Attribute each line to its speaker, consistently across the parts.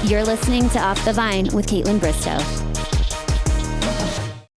Speaker 1: You're listening to Off the Vine with Kaitlyn Bristowe.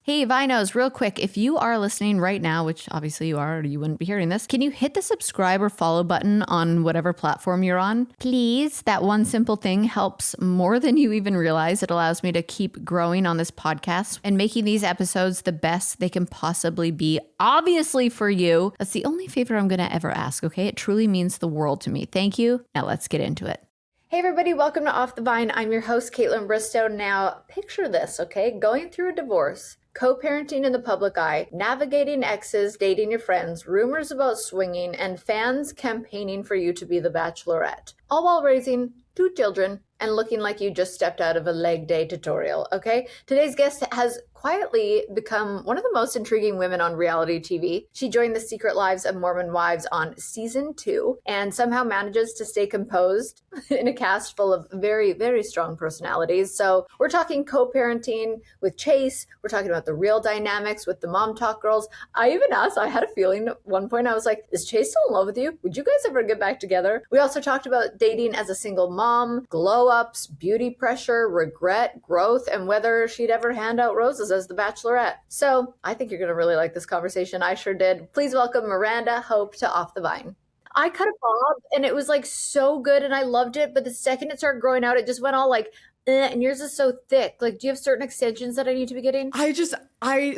Speaker 2: Hey, Vinos, real quick, if you are listening right now, which obviously you are or you wouldn't be hearing this, can you hit the subscribe or follow button on whatever platform you're on? Please. That one simple thing helps more than you even realize. It allows me to keep growing on this podcast and making these episodes the best they can possibly be, obviously for you. That's the only favor I'm going to ever ask, okay? It truly means the world to me. Thank you. Now let's get into it. Hey everybody, welcome to Off the Vine. I'm your host, Kaitlyn Bristowe. Now, picture this, okay? Going through a divorce, co-parenting in the public eye, navigating exes, dating your friends, rumors about swinging, and fans campaigning for you to be the Bachelorette. All while raising 2 children and looking like you just stepped out of a leg day tutorial, okay? Today's guest has quietly become one of the most intriguing women on reality TV. She joined the Secret Lives of Mormon Wives on season 2 and somehow manages to stay composed in a cast full of very, very strong personalities. So we're talking co-parenting with Chase. We're talking about the real dynamics with the MomTok girls. I even asked, I had a feeling at one point, I was like, is Chase still in love with you? Would you guys ever get back together? We also talked about dating as a single mom, glow-ups, beauty pressure, regret, growth, and whether she'd ever hand out roses as the Bachelorette. So I think you're going to really like this conversation. I sure did. Please welcome Miranda Hope to Off the Vine. I cut a bob and it was like so good and I loved it. But the second it started growing out, it just went all like, and yours is so thick. Like, do you have certain extensions that I need to be getting?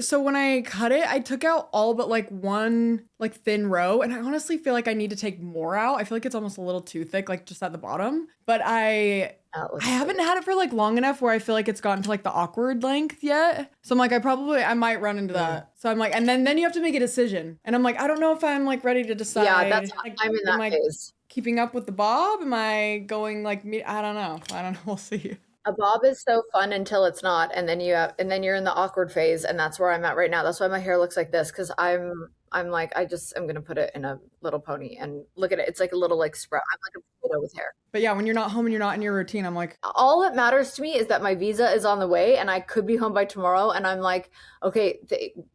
Speaker 3: So when I cut it, I took out all but like one like thin row. And I honestly feel like I need to take more out. I feel like it's almost a little too thick, like just at the bottom. But I haven't had it for like long enough where I feel like it's gotten to like the awkward length yet. So I'm like, I might run into that. So I'm like, and then you have to make a decision. And I'm like, I don't know if I'm like ready to decide.
Speaker 2: Yeah,
Speaker 3: I'm in that phase. Keeping up with the bob? Am I going like me? I don't know. We'll see.
Speaker 2: A bob is so fun until it's not, and then you're in the awkward phase, and that's where I'm at right now. That's why my hair looks like this, because I'm like, I'm gonna put it in a little pony and look at it. It's like a little like sprout. I'm like a potato with hair.
Speaker 3: But yeah, when you're not home and you're not in your routine, I'm like,
Speaker 2: all that matters to me is that my visa is on the way, and I could be home by tomorrow. And I'm like, okay,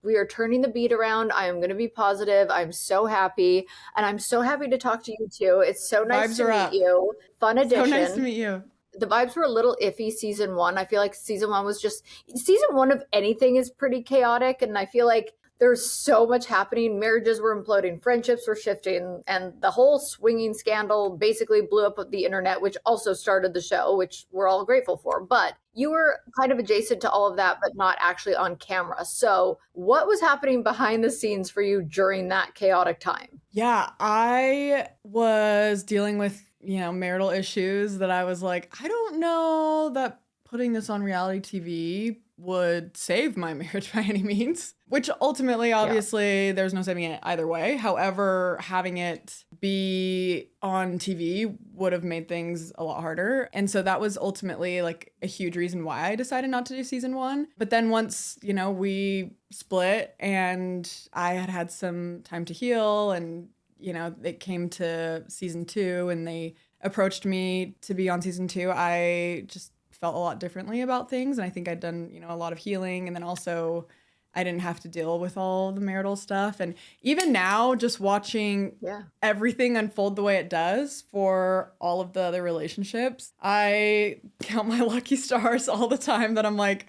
Speaker 2: we are turning the beat around. I am gonna be positive. I'm so happy, and I'm so happy to talk to you too. It's so nice to meet you. Fun addition.
Speaker 3: So nice to meet you.
Speaker 2: The vibes were a little iffy season 1. I feel like season 1 of anything is pretty chaotic. And I feel like there's so much happening. Marriages were imploding, friendships were shifting, and the whole swinging scandal basically blew up the internet, which also started the show, which we're all grateful for. But you were kind of adjacent to all of that, but not actually on camera. So what was happening behind the scenes for you during that chaotic time?
Speaker 3: Yeah, I was dealing with marital issues that I was like, I don't know that putting this on reality TV would save my marriage by any means, which ultimately, obviously, there's no saving it either way. However, having it be on TV would have made things a lot harder. And so that was ultimately like a huge reason why I decided not to do season 1. But then once, we split and I had some time to heal and it came to season 2 and they approached me to be on season 2. I just felt a lot differently about things. And I think I'd done, a lot of healing. And then also I didn't have to deal with all the marital stuff. And even now, just watching everything unfold the way it does for all of the other relationships, I count my lucky stars all the time that I'm like,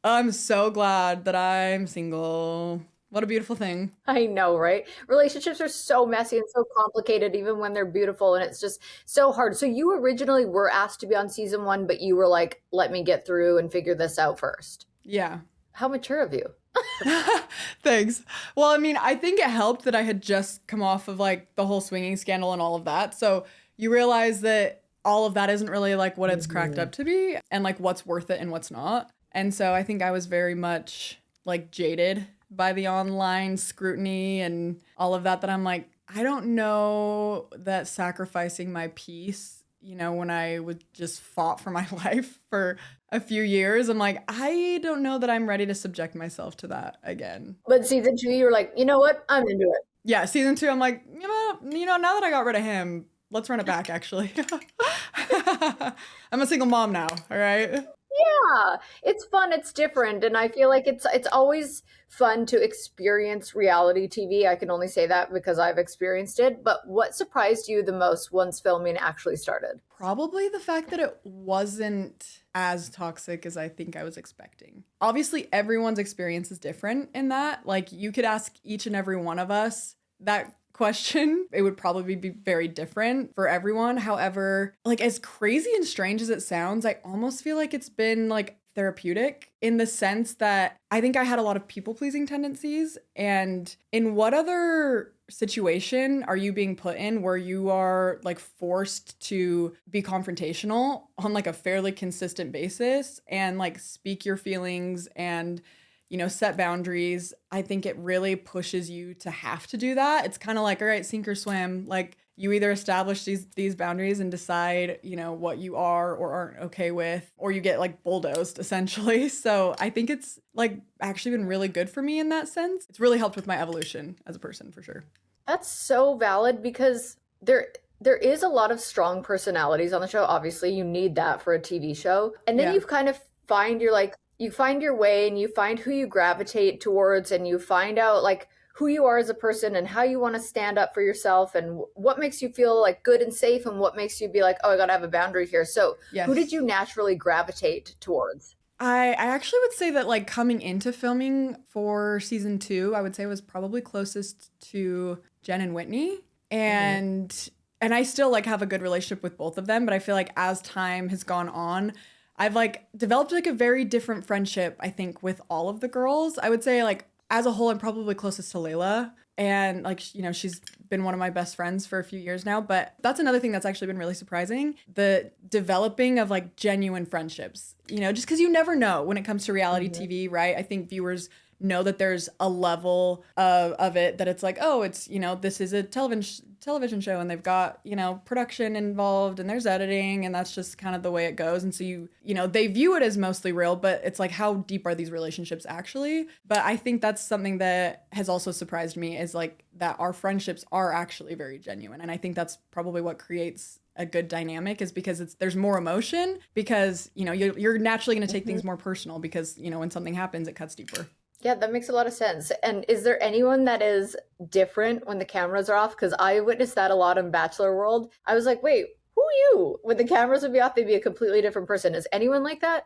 Speaker 3: I'm so glad that I'm single. What a beautiful thing.
Speaker 2: I know, right? Relationships are so messy and so complicated, even when they're beautiful, and it's just so hard. So you originally were asked to be on season 1, but you were like, let me get through and figure this out first.
Speaker 3: Yeah.
Speaker 2: How mature of you.
Speaker 3: Thanks. Well, I mean, I think it helped that I had just come off of like the whole swinging scandal and all of that. So you realize that all of that isn't really like what it's cracked up to be and like what's worth it and what's not. And so I think I was very much like jaded by the online scrutiny and all of that I'm like, I don't know that sacrificing my peace, when I would just fought for my life for a few years, I'm like, I don't know that I'm ready to subject myself to that again.
Speaker 2: But season 2, you were like, you know what? I'm into it.
Speaker 3: Yeah, season 2, I'm like, now that I got rid of him, let's run it back, actually. I'm a single mom now, all right?
Speaker 4: Yeah, it's fun, it's different, and I feel like it's always fun to experience reality TV. I can only say that because I've experienced it. But what surprised you the most once filming actually started?
Speaker 3: Probably the fact that it wasn't as toxic as I think I was expecting. Obviously, everyone's experience is different in that. Like, you could ask each and every one of us that question. It would probably be very different for everyone. However, like, as crazy and strange as it sounds, I almost feel like it's been like therapeutic in the sense that I think I had a lot of people pleasing tendencies. And in what other situation are you being put in where you are like forced to be confrontational on like a fairly consistent basis and like speak your feelings and set boundaries? I think it really pushes you to have to do that. It's kind of like, all right, sink or swim. Like, you either establish these boundaries and decide, what you are or aren't okay with, or you get like bulldozed essentially. So I think it's like actually been really good for me in that sense. It's really helped with my evolution as a person for sure.
Speaker 4: That's so valid because there is a lot of strong personalities on the show. Obviously, you need that for a TV show. And then you kind of find you find your way and you find who you gravitate towards and you find out like who you are as a person and how you want to stand up for yourself and what makes you feel like good and safe and what makes you be like, oh, I got to have a boundary here. So who did you naturally gravitate towards?
Speaker 3: I actually would say that like coming into filming for season 2, I would say was probably closest to Jen and Whitney. And I still like have a good relationship with both of them, but I feel like as time has gone on, I've like developed like a very different friendship, I think, with all of the girls. I would say like as a whole, I'm probably closest to Layla. And like, she's been one of my best friends for a few years now. But that's another thing that's actually been really surprising. The developing of like genuine friendships, just because you never know when it comes to reality TV, right? I think viewers know that there's a level of it that it's like, oh, it's, this is a television show and they've got, production involved and there's editing and that's just kind of the way it goes. And so they view it as mostly real, but it's like, how deep are these relationships actually? But I think that's something that has also surprised me is like that our friendships are actually very genuine. And I think that's probably what creates a good dynamic is because there's more emotion because, you're naturally going to take things more personal because, when something happens, it cuts deeper.
Speaker 4: Yeah, that makes a lot of sense. And is there anyone that is different when the cameras are off? Because I witnessed that a lot in Bachelor World. I was like, wait, who are you? When the cameras would be off, they'd be a completely different person. Is anyone like that?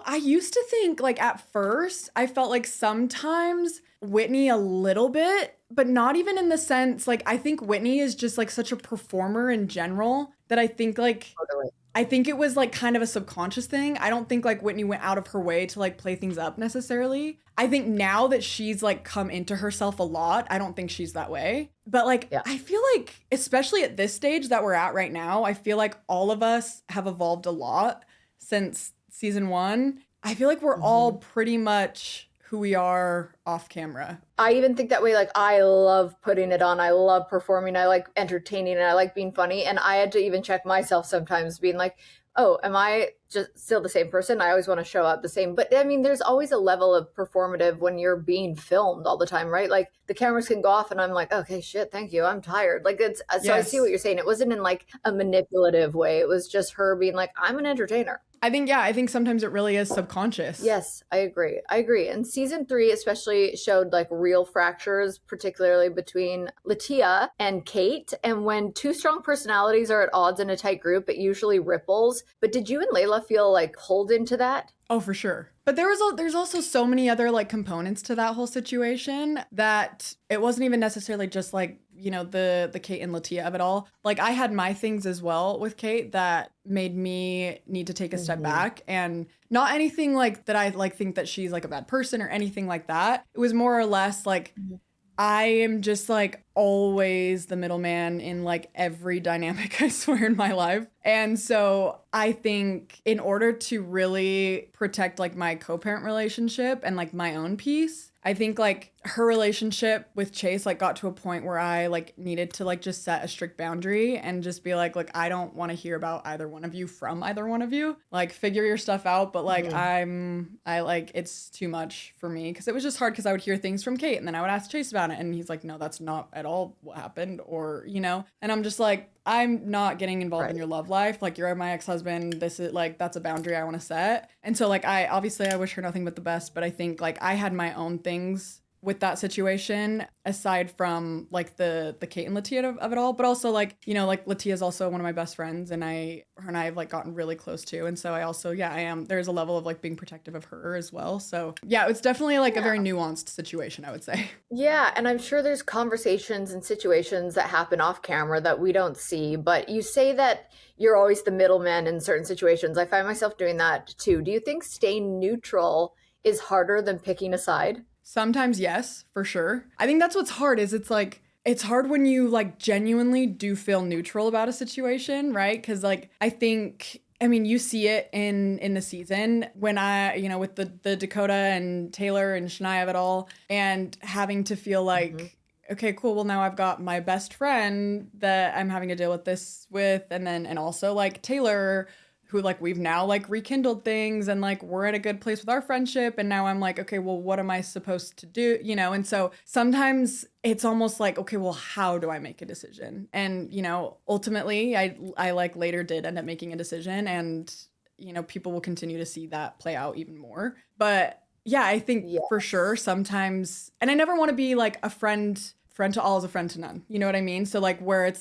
Speaker 3: I used to think like at first, I felt like sometimes Whitney a little bit, but not even in the sense, like I think Whitney is just like such a performer in general that I think like... Totally. I think it was like kind of a subconscious thing. I don't think like Whitney went out of her way to like play things up necessarily. I think now that she's like come into herself a lot, I don't think she's that way. But like, I feel like, especially at this stage that we're at right now, I feel like all of us have evolved a lot since season 1. I feel like we're all pretty much who we are off camera.
Speaker 4: I even think that way. Like, I love putting it on. I love performing. I like entertaining and I like being funny. And I had to even check myself sometimes being like, oh, am I just still the same person? I always want to show up the same. But I mean, there's always a level of performative when you're being filmed all the time, right? Like the cameras can go off and I'm like, okay, shit, thank you. I'm tired. Like it's, so I see what you're saying. It wasn't in like a manipulative way. It was just her being like, I'm an entertainer.
Speaker 3: I think sometimes it really is subconscious.
Speaker 4: Yes, I agree. And season 3 especially showed like real fractures, particularly between Latia and Kate. And when two strong personalities are at odds in a tight group, it usually ripples. But did you and Layla feel like pulled into that?
Speaker 3: Oh, for sure. But there's also so many other like components to that whole situation that it wasn't even necessarily just like, the Kate and Latia of it all. Like I had my things as well with Kate that made me need to take a step back, and not anything like that I like think that she's like a bad person or anything like that. It was more or less like I am just like always the middleman in like every dynamic, I swear, in my life. And so I think in order to really protect like my co-parent relationship and like my own peace, I think like her relationship with Chase like got to a point where I like needed to like just set a strict boundary and just be like, I don't want to hear about either one of you from either one of you. Like figure your stuff out, but like I like it's too much for me, because it was just hard because I would hear things from Kate and then I would ask Chase about it and he's like, no, that's not at at all what happened, or, you know, and I'm just like, I'm not getting involved in your love life. Like, you're my ex-husband. This is like, that's a boundary I want to set. And so like, I wish her nothing but the best, but I think like I had my own things with that situation, aside from like the Kate and Latia of it all, but also like, you know, like Latia is also one of my best friends, and her and I have like gotten really close too. And so I also, there's a level of like being protective of her as well. So yeah, it's definitely like a very nuanced situation, I would say.
Speaker 4: Yeah, and I'm sure there's conversations and situations that happen off camera that we don't see, but you say that you're always the middleman in certain situations. I find myself doing that too. Do you think staying neutral is harder than picking a side?
Speaker 3: Sometimes, yes, for sure. I think that's what's hard, is it's like, it's hard when you like genuinely do feel neutral about a situation, right? Because like, I think, I mean, you see it in the season when with the Dakota and Taylor and Shania of it all, and having to feel like, okay, cool, well now I've got my best friend that I'm having to deal with this with, and also like Taylor, who like we've now like rekindled things, and like we're at a good place with our friendship, and now I'm like, okay, well, what am I supposed to do, you know? And so sometimes it's almost like, okay, well, how do I make a decision? And, you know, ultimately I like later did end up making a decision, and, you know, people will continue to see that play out even more. But yeah, I think for sure sometimes, and I never want to be like a friend to all is a friend to none, you know what I mean? So like where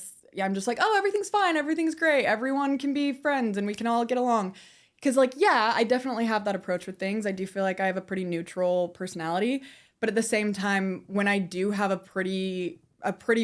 Speaker 3: I'm just like, oh, everything's fine, everything's great, everyone can be friends and we can all get along. Because like, yeah, I definitely have that approach with things. I do feel like I have a pretty neutral personality, but at the same time, when I do have a pretty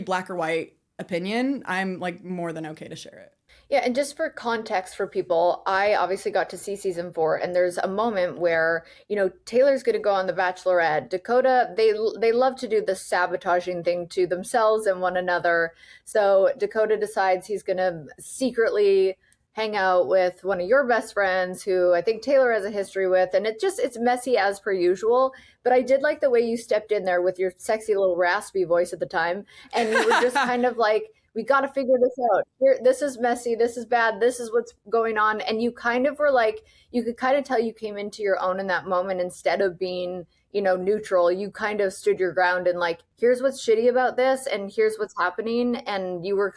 Speaker 3: black or white opinion, I'm like more than okay to share it.
Speaker 4: Yeah, and just for context for people, I obviously got to see season 4, and there's a moment where, you know, Taylor's going to go on The Bachelorette. Dakota, they love to do the sabotaging thing to themselves and one another. So Dakota decides he's going to secretly hang out with one of your best friends, who I think Taylor has a history with, and it's messy as per usual. But I did like the way you stepped in there with your sexy little raspy voice at the time, and you were just kind of like, we got to figure this out. Here, this is messy. This is bad. This is what's going on. And you kind of were like, you could kind of tell you came into your own in that moment. Instead of being, you know, neutral, you kind of stood your ground and like, here's what's shitty about this, and here's what's happening. And you were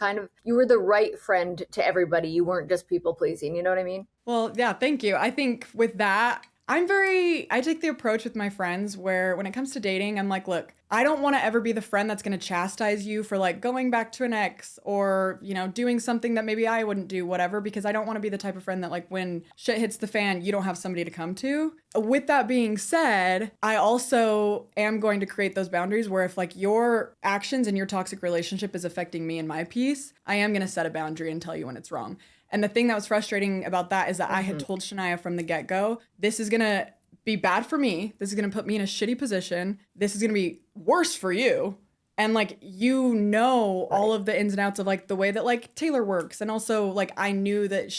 Speaker 4: the right friend to everybody. You weren't just people pleasing. You know what I mean?
Speaker 3: Well, yeah, thank you. I think with that, I take the approach with my friends where when it comes to dating, I'm like, look, I don't want to ever be the friend that's going to chastise you for like going back to an ex, or, you know, doing something that maybe I wouldn't do, whatever, because I don't want to be the type of friend that like when shit hits the fan, you don't have somebody to come to. With that being said, I also am going to create those boundaries where if like your actions and your toxic relationship is affecting me and my peace, I am going to set a boundary and tell you when it's wrong. And the thing that was frustrating about that is that I had told Shania from the get-go, this is going to be bad for me. This is going to put me in a shitty position. This is going to be worse for you. And like, you know, all of the ins and outs of like the way that like Taylor works. And also like, I knew that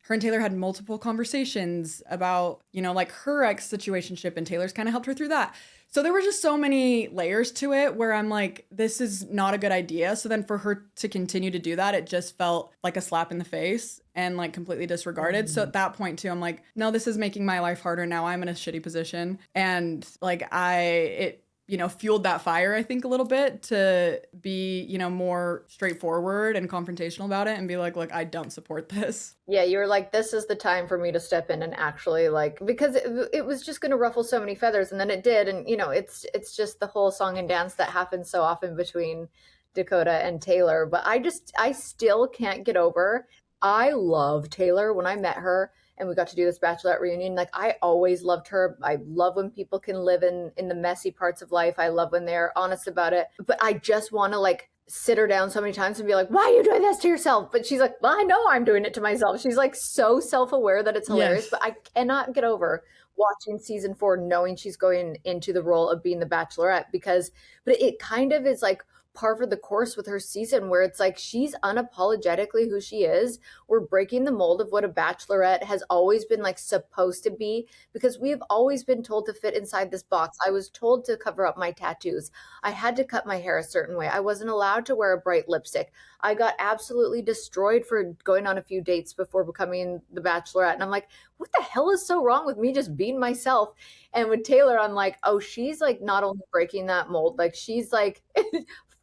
Speaker 3: her and Taylor had multiple conversations about, you know, like her ex situationship, and Taylor's kind of helped her through that. So there were just so many layers to it where I'm like, this is not a good idea. So then for her to continue to do that, it just felt like a slap in the face and like completely disregarded. So at that point too, I'm like, no, this is making my life harder. Now I'm in a shitty position. And like it you know, fueled that fire, I think, a little bit to be, you know, more straightforward and confrontational about it and be like, look, I don't support this.
Speaker 4: Yeah, you were like, this is the time for me to step in and actually like, because it was just going to ruffle so many feathers, and then it did. And, you know, it's just the whole song and dance that happens so often between Dakota and Taylor. But I still can't get over. I love Taylor. When I met her and we got to do this Bachelorette reunion, like, I always loved her. I love when people can live in the messy parts of life. I love when they're honest about it. But I just want to like sit her down so many times and be like, why are you doing this to yourself? But she's like, well, I know I'm doing it to myself. She's like so self-aware that it's hilarious.
Speaker 3: Yes.
Speaker 4: But I cannot get over watching season 4 knowing she's going into the role of being the Bachelorette, but it kind of is like par for the course with her season, where it's like she's unapologetically who she is. We're breaking the mold of what a Bachelorette has always been like supposed to be, because we have always been told to fit inside this box. I was told to cover up my tattoos. I had to cut my hair a certain way. I wasn't allowed to wear a bright lipstick. I got absolutely destroyed for going on a few dates before becoming the Bachelorette. And I'm like, what the hell is so wrong with me just being myself? And with Taylor, I'm like, oh, she's like not only breaking that mold, like she's like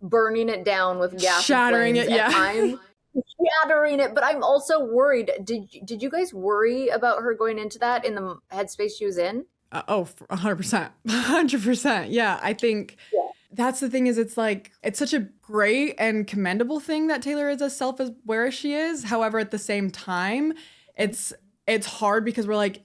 Speaker 4: burning it down with gas,
Speaker 3: shattering
Speaker 4: and
Speaker 3: it. Yeah,
Speaker 4: I'm shattering it, but I'm also worried. Did you guys worry about her going into that in the headspace she was in?
Speaker 3: 100%, 100%. Yeah, I think. Yeah. That's the thing is it's like, it's such a great and commendable thing that Taylor is as self-aware as she is. However, at the same time, it's hard because we're like,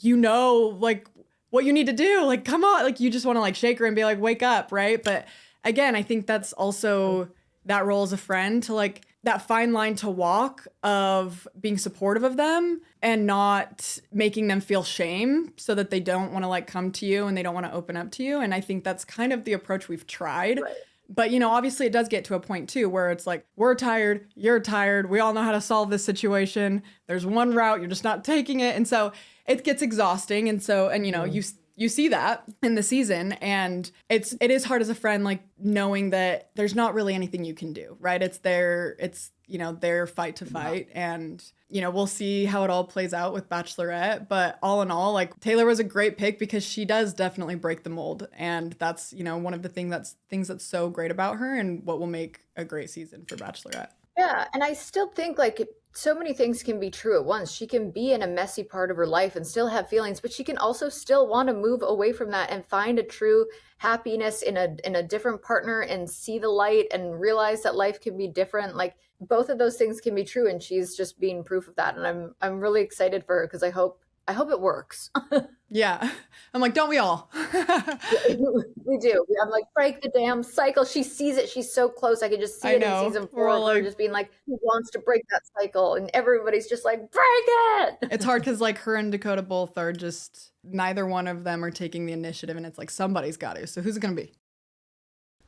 Speaker 3: like what you need to do. Like, come on. Like, you just want to like shake her and be like, wake up, right? But again, I think that's also that role as a friend to like, that fine line to walk of being supportive of them and not making them feel shame so that they don't want to like come to you and they don't want to open up to you. And I think that's kind of the approach we've tried. Right. But, obviously it does get to a point too where it's like, we're tired, you're tired. We all know how to solve this situation. There's one route, you're just not taking it. And so it gets exhausting. And so, you see that in the season, and it is hard as a friend, like knowing that there's not really anything you can do, right? It's their fight to fight. And, we'll see how it all plays out with Bachelorette. But all in all, like Taylor was a great pick because she does definitely break the mold. And that's, one of the things that's so great about her and what will make a great season for Bachelorette.
Speaker 4: Yeah. And I still think like so many things can be true at once. She can be in a messy part of her life and still have feelings, but she can also still want to move away from that and find a true happiness in a different partner and see the light and realize that life can be different. Like both of those things can be true, and she's just being proof of that. And I'm really excited for her because I hope it works.
Speaker 3: Yeah. I'm like, don't we all?
Speaker 4: We do. I'm like, break the damn cycle. She sees it. She's so close. I can just see it in season 4 of her just being like, who wants to break that cycle? And everybody's just like, break it.
Speaker 3: It's hard because like her and Dakota both are just, neither one of them are taking the initiative, and it's like somebody's got to. So who's it going to be?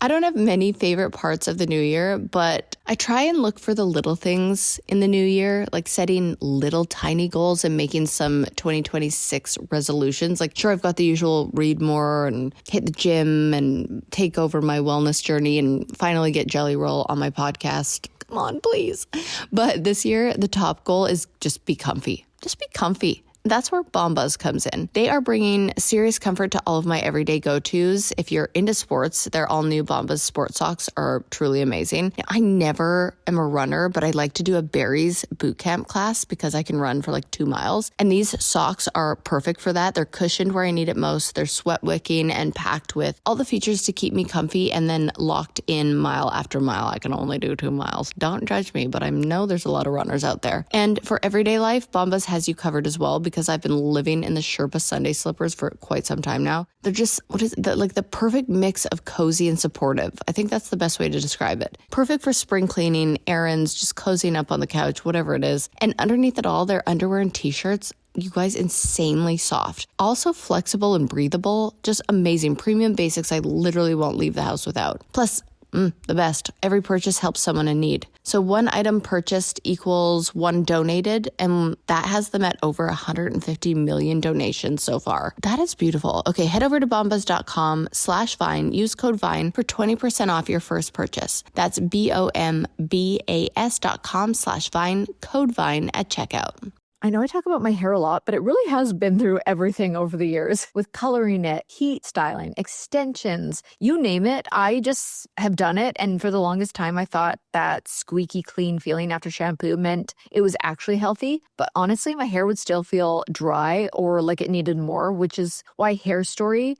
Speaker 5: I don't have many favorite parts of the new year, but I try and look for the little things in the new year, like setting little tiny goals and making some 2026 resolutions. Like, sure, I've got the usual read more and hit the gym and take over my wellness journey and finally get Jelly Roll on my podcast. Come on, please. But this year, the top goal is just be comfy. Just be comfy. That's where Bombas comes in. They are bringing serious comfort to all of my everyday go-tos. If you're into sports, their all-new Bombas sport socks are truly amazing. I never am a runner, but I like to do a Barry's boot camp class because I can run for like 2 miles. And these socks are perfect for that. They're cushioned where I need it most. They're sweat wicking and packed with all the features to keep me comfy and then locked in mile after mile. I can only do 2 miles. Don't judge me, but I know there's a lot of runners out there. And for everyday life, Bombas has you covered as well, because I've been living in the Sherpa Sunday slippers for quite some time now. They're just, the perfect mix of cozy and supportive. I think that's the best way to describe it. Perfect for spring cleaning, errands, just cozying up on the couch, whatever it is. And underneath it all, their underwear and t-shirts, you guys, insanely soft. Also flexible and breathable. Just amazing. Premium basics I literally won't leave the house without. Plus, the best. Every purchase helps someone in need. So 1 item purchased equals 1 donated, and that has them at over 150 million donations so far. That is beautiful. Okay, head over to bombas.com/Vine. Use code VINE for 20% off your first purchase. That's BOMBAS.com/Vine, code VINE at checkout.
Speaker 6: I know I talk about my hair a lot, but it really has been through everything over the years, with coloring it, heat styling, extensions, you name it. I just have done it. And for the longest time, I thought that squeaky clean feeling after shampoo meant it was actually healthy. But honestly, my hair would still feel dry or like it needed more, which is why Hair Story,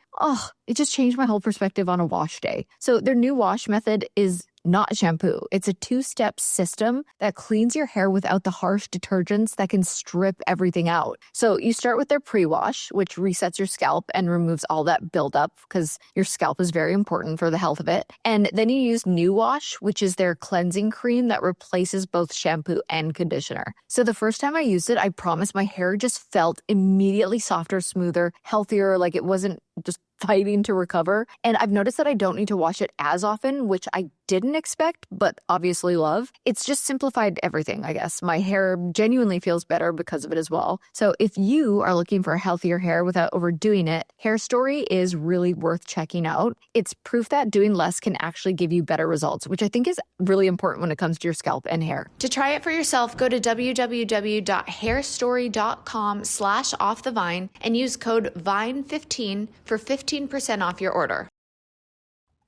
Speaker 6: it just changed my whole perspective on a wash day. So their new wash method is not shampoo. It's a 2-step system that cleans your hair without the harsh detergents that can strip everything out. So you start with their pre-wash, which resets your scalp and removes all that buildup because your scalp is very important for the health of it. And then you use New Wash, which is their cleansing cream that replaces both shampoo and conditioner. So the first time I used it, I promise my hair just felt immediately softer, smoother, healthier, like it wasn't just fighting to recover. And I've noticed that I don't need to wash it as often, which I didn't expect, but obviously love. It's just simplified everything, I guess. My hair genuinely feels better because of it as well. So if you are looking for healthier hair without overdoing it, Hair Story is really worth checking out. It's proof that doing less can actually give you better results, which I think is really important when it comes to your scalp and hair.
Speaker 2: To try it for yourself, go to www.hairstory.com/offthevine and use code VINE15 for 15% off your order.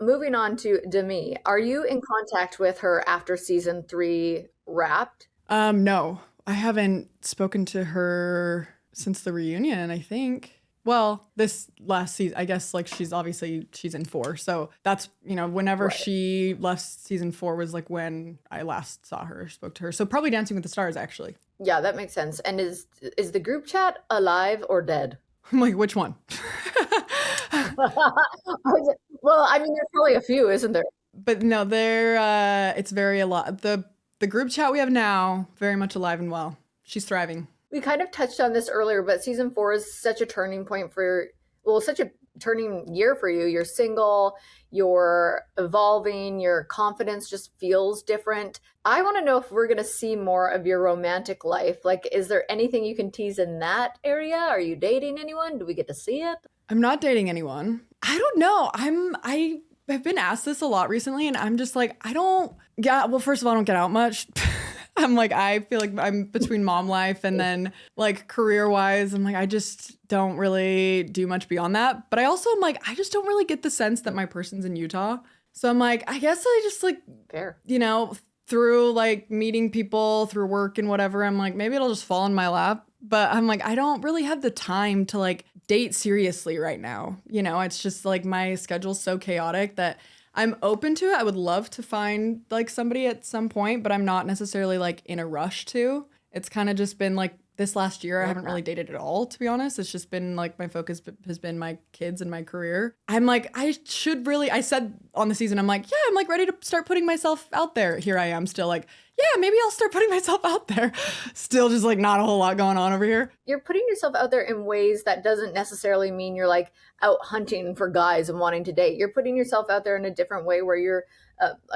Speaker 4: moving on to Demi. Are you in contact with her after season 3 wrapped?
Speaker 3: No, I haven't spoken to her since the reunion, I think. Well, this last season, I guess, like, she's in 4. So that's, whenever she left season 4 was like when I last saw her, spoke to her. So probably Dancing with the Stars, actually.
Speaker 4: Yeah, that makes sense. And is the group chat alive or dead?
Speaker 3: I'm like, which one?
Speaker 4: Well, I mean, there's probably a few, isn't there?
Speaker 3: But no, it's very alive. The group chat we have now, very much alive and well. She's thriving.
Speaker 4: We kind of touched on this earlier, but season 4 is such a turning point such a turning year for you. You're single, you're evolving, your confidence just feels different. I want to know if we're going to see more of your romantic life. Like, is there anything you can tease in that area? Are you dating anyone? Do we get to see it?
Speaker 3: I'm not dating anyone. I don't know. I have been asked this a lot recently, and I'm just like, well, first of all, I don't get out much. I'm like, I feel like I'm between mom life and then like career wise, I'm like, I just don't really do much beyond that. But I also am like, I just don't really get the sense that my person's in Utah. So I'm like, I guess I just like,
Speaker 4: fair,
Speaker 3: through like meeting people through work and whatever, I'm like, maybe it'll just fall in my lap. But I'm like, I don't really have the time to like date seriously right now. It's just like my schedule's so chaotic that I'm open to it. I would love to find like somebody at some point, but I'm not necessarily like in a rush to. It's kind of just been like this last year, I haven't really dated at all, to be honest. It's just been like my focus has been my kids and my career. I'm like, I said on the season, I'm like, yeah, I'm like ready to start putting myself out there. Here I am still like, yeah, maybe I'll start putting myself out there. Still just like not a whole lot going on over here.
Speaker 4: You're putting yourself out there in ways that doesn't necessarily mean you're like out hunting for guys and wanting to date. You're putting yourself out there in a different way where you're,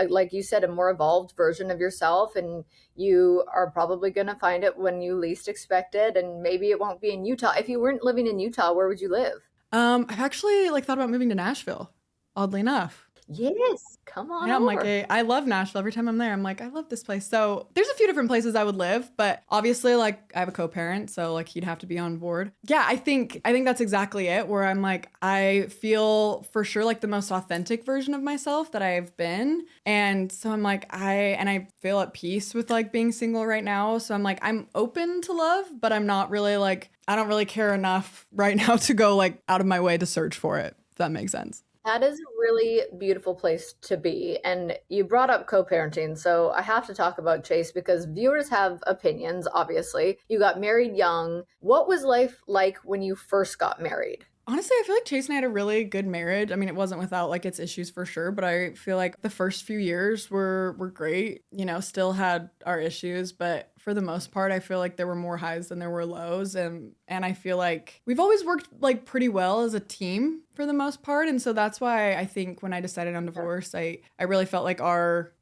Speaker 4: like you said, a more evolved version of yourself, and you are probably going to find it when you least expect it. And maybe it won't be in Utah. If you weren't living in Utah, where would you live?
Speaker 3: I've actually like thought about moving to Nashville, oddly enough.
Speaker 4: Yes, come on.
Speaker 3: Yeah, I'm
Speaker 4: over.
Speaker 3: like, I love Nashville. Every time I'm there, I'm like, I love this place. So there's a few different places I would live, but obviously, like, I have a co-parent, so like he'd have to be on board. Yeah, I think that's exactly it. Where I'm like, I feel for sure like the most authentic version of myself that I've been, and so I'm like, I feel at peace with like being single right now. So I'm like, I'm open to love, but I'm not really like, I don't really care enough right now to go like out of my way to search for it. If that makes sense.
Speaker 4: That is a really beautiful place to be. And you brought up co-parenting, so I have to talk about Chase because viewers have opinions, obviously. You got married young. What was life like when you first got married?
Speaker 3: Honestly, I feel like Chase and I had a really good marriage. I mean, it wasn't without like its issues for sure, but I feel like the first few years were great. Still had our issues, but for the most part, I feel like there were more highs than there were lows, and I feel like we've always worked like pretty well as a team for the most part, and so that's why I think when I decided on divorce, I really felt like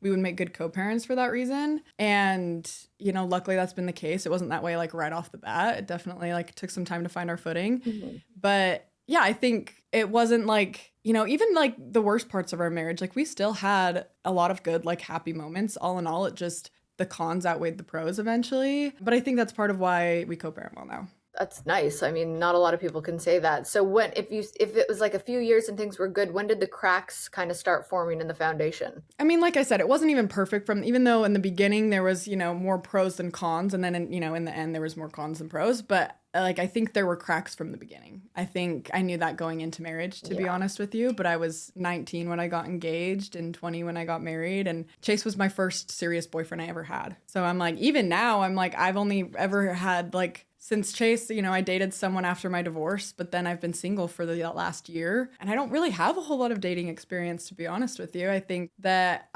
Speaker 3: we would make good co-parents for that reason, and luckily that's been the case. It wasn't that way like right off the bat. It definitely like took some time to find our footing, but yeah, I think it wasn't like, even like the worst parts of our marriage, like we still had a lot of good, like happy moments. All in all, it just, the cons outweighed the pros eventually. But I think that's part of why we co-parent well now.
Speaker 4: That's nice. I mean, not a lot of people can say that. So if it was like a few years and things were good, when did the cracks kind of start forming in the foundation?
Speaker 3: I mean, like I said, it wasn't even perfect even though in the beginning there was, more pros than cons. And then, in the end, there was more cons than pros. But like, I think there were cracks from the beginning. I think I knew that going into marriage, to be honest with you. But I was 19 when I got engaged and 20 when I got married. And Chase was my first serious boyfriend I ever had. So I'm like, even now, I'm like, I've only ever had like, since Chase, I dated someone after my divorce, but then I've been single for the last year. And I don't really have a whole lot of dating experience, to be honest with you. I think that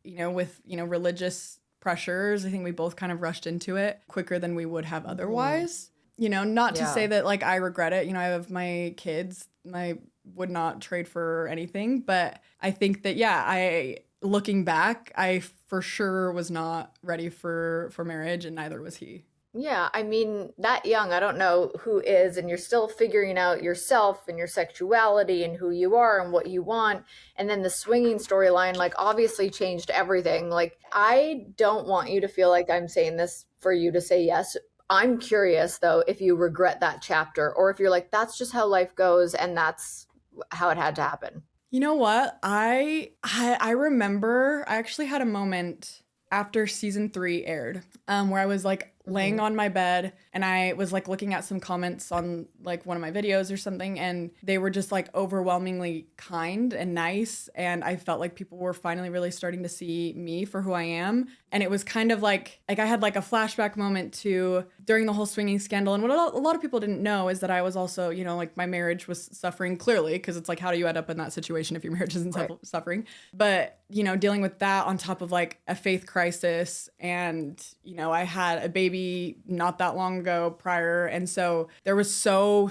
Speaker 3: with religious pressures, I think we both kind of rushed into it quicker than we would have otherwise. Not to say that like I regret it. I have my kids and I would not trade for anything. But I think that, looking back, I for sure was not ready for marriage, and neither was he.
Speaker 4: Yeah, I mean, that young, I don't know who is, and you're still figuring out yourself and your sexuality and who you are and what you want. And then the swinging storyline, like, obviously changed everything. Like, I don't want you to feel like I'm saying this for you to say yes. I'm curious, though, if you regret that chapter or if you're like, that's just how life goes and that's how it had to happen.
Speaker 3: You know what? I remember I actually had a moment after season 3 aired, where I was like laying on my bed and I was like looking at some comments on like one of my videos or something, and they were just like overwhelmingly kind and nice, and I felt like people were finally really starting to see me for who I am. And it was kind of like I had like a flashback moment to during the whole swinging scandal. And what a lot of people didn't know is that I was also, you know, like my marriage was suffering clearly, because it's like, how do you end up in that situation if your marriage isn't suffering? But, you know, dealing with that on top of like a faith crisis, and, you know, I had a baby not that long ago prior. And so there was so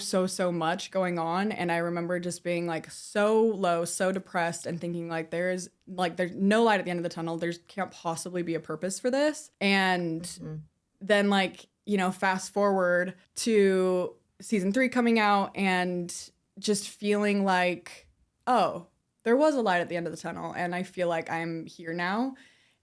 Speaker 3: much going on. And I remember just being like so low, so depressed, and thinking like there's no light at the end of the tunnel. There can't possibly be a purpose for this. And then like, you know, fast forward to season 3 coming out and just feeling like, oh, there was a light at the end of the tunnel, and I feel like I'm here now.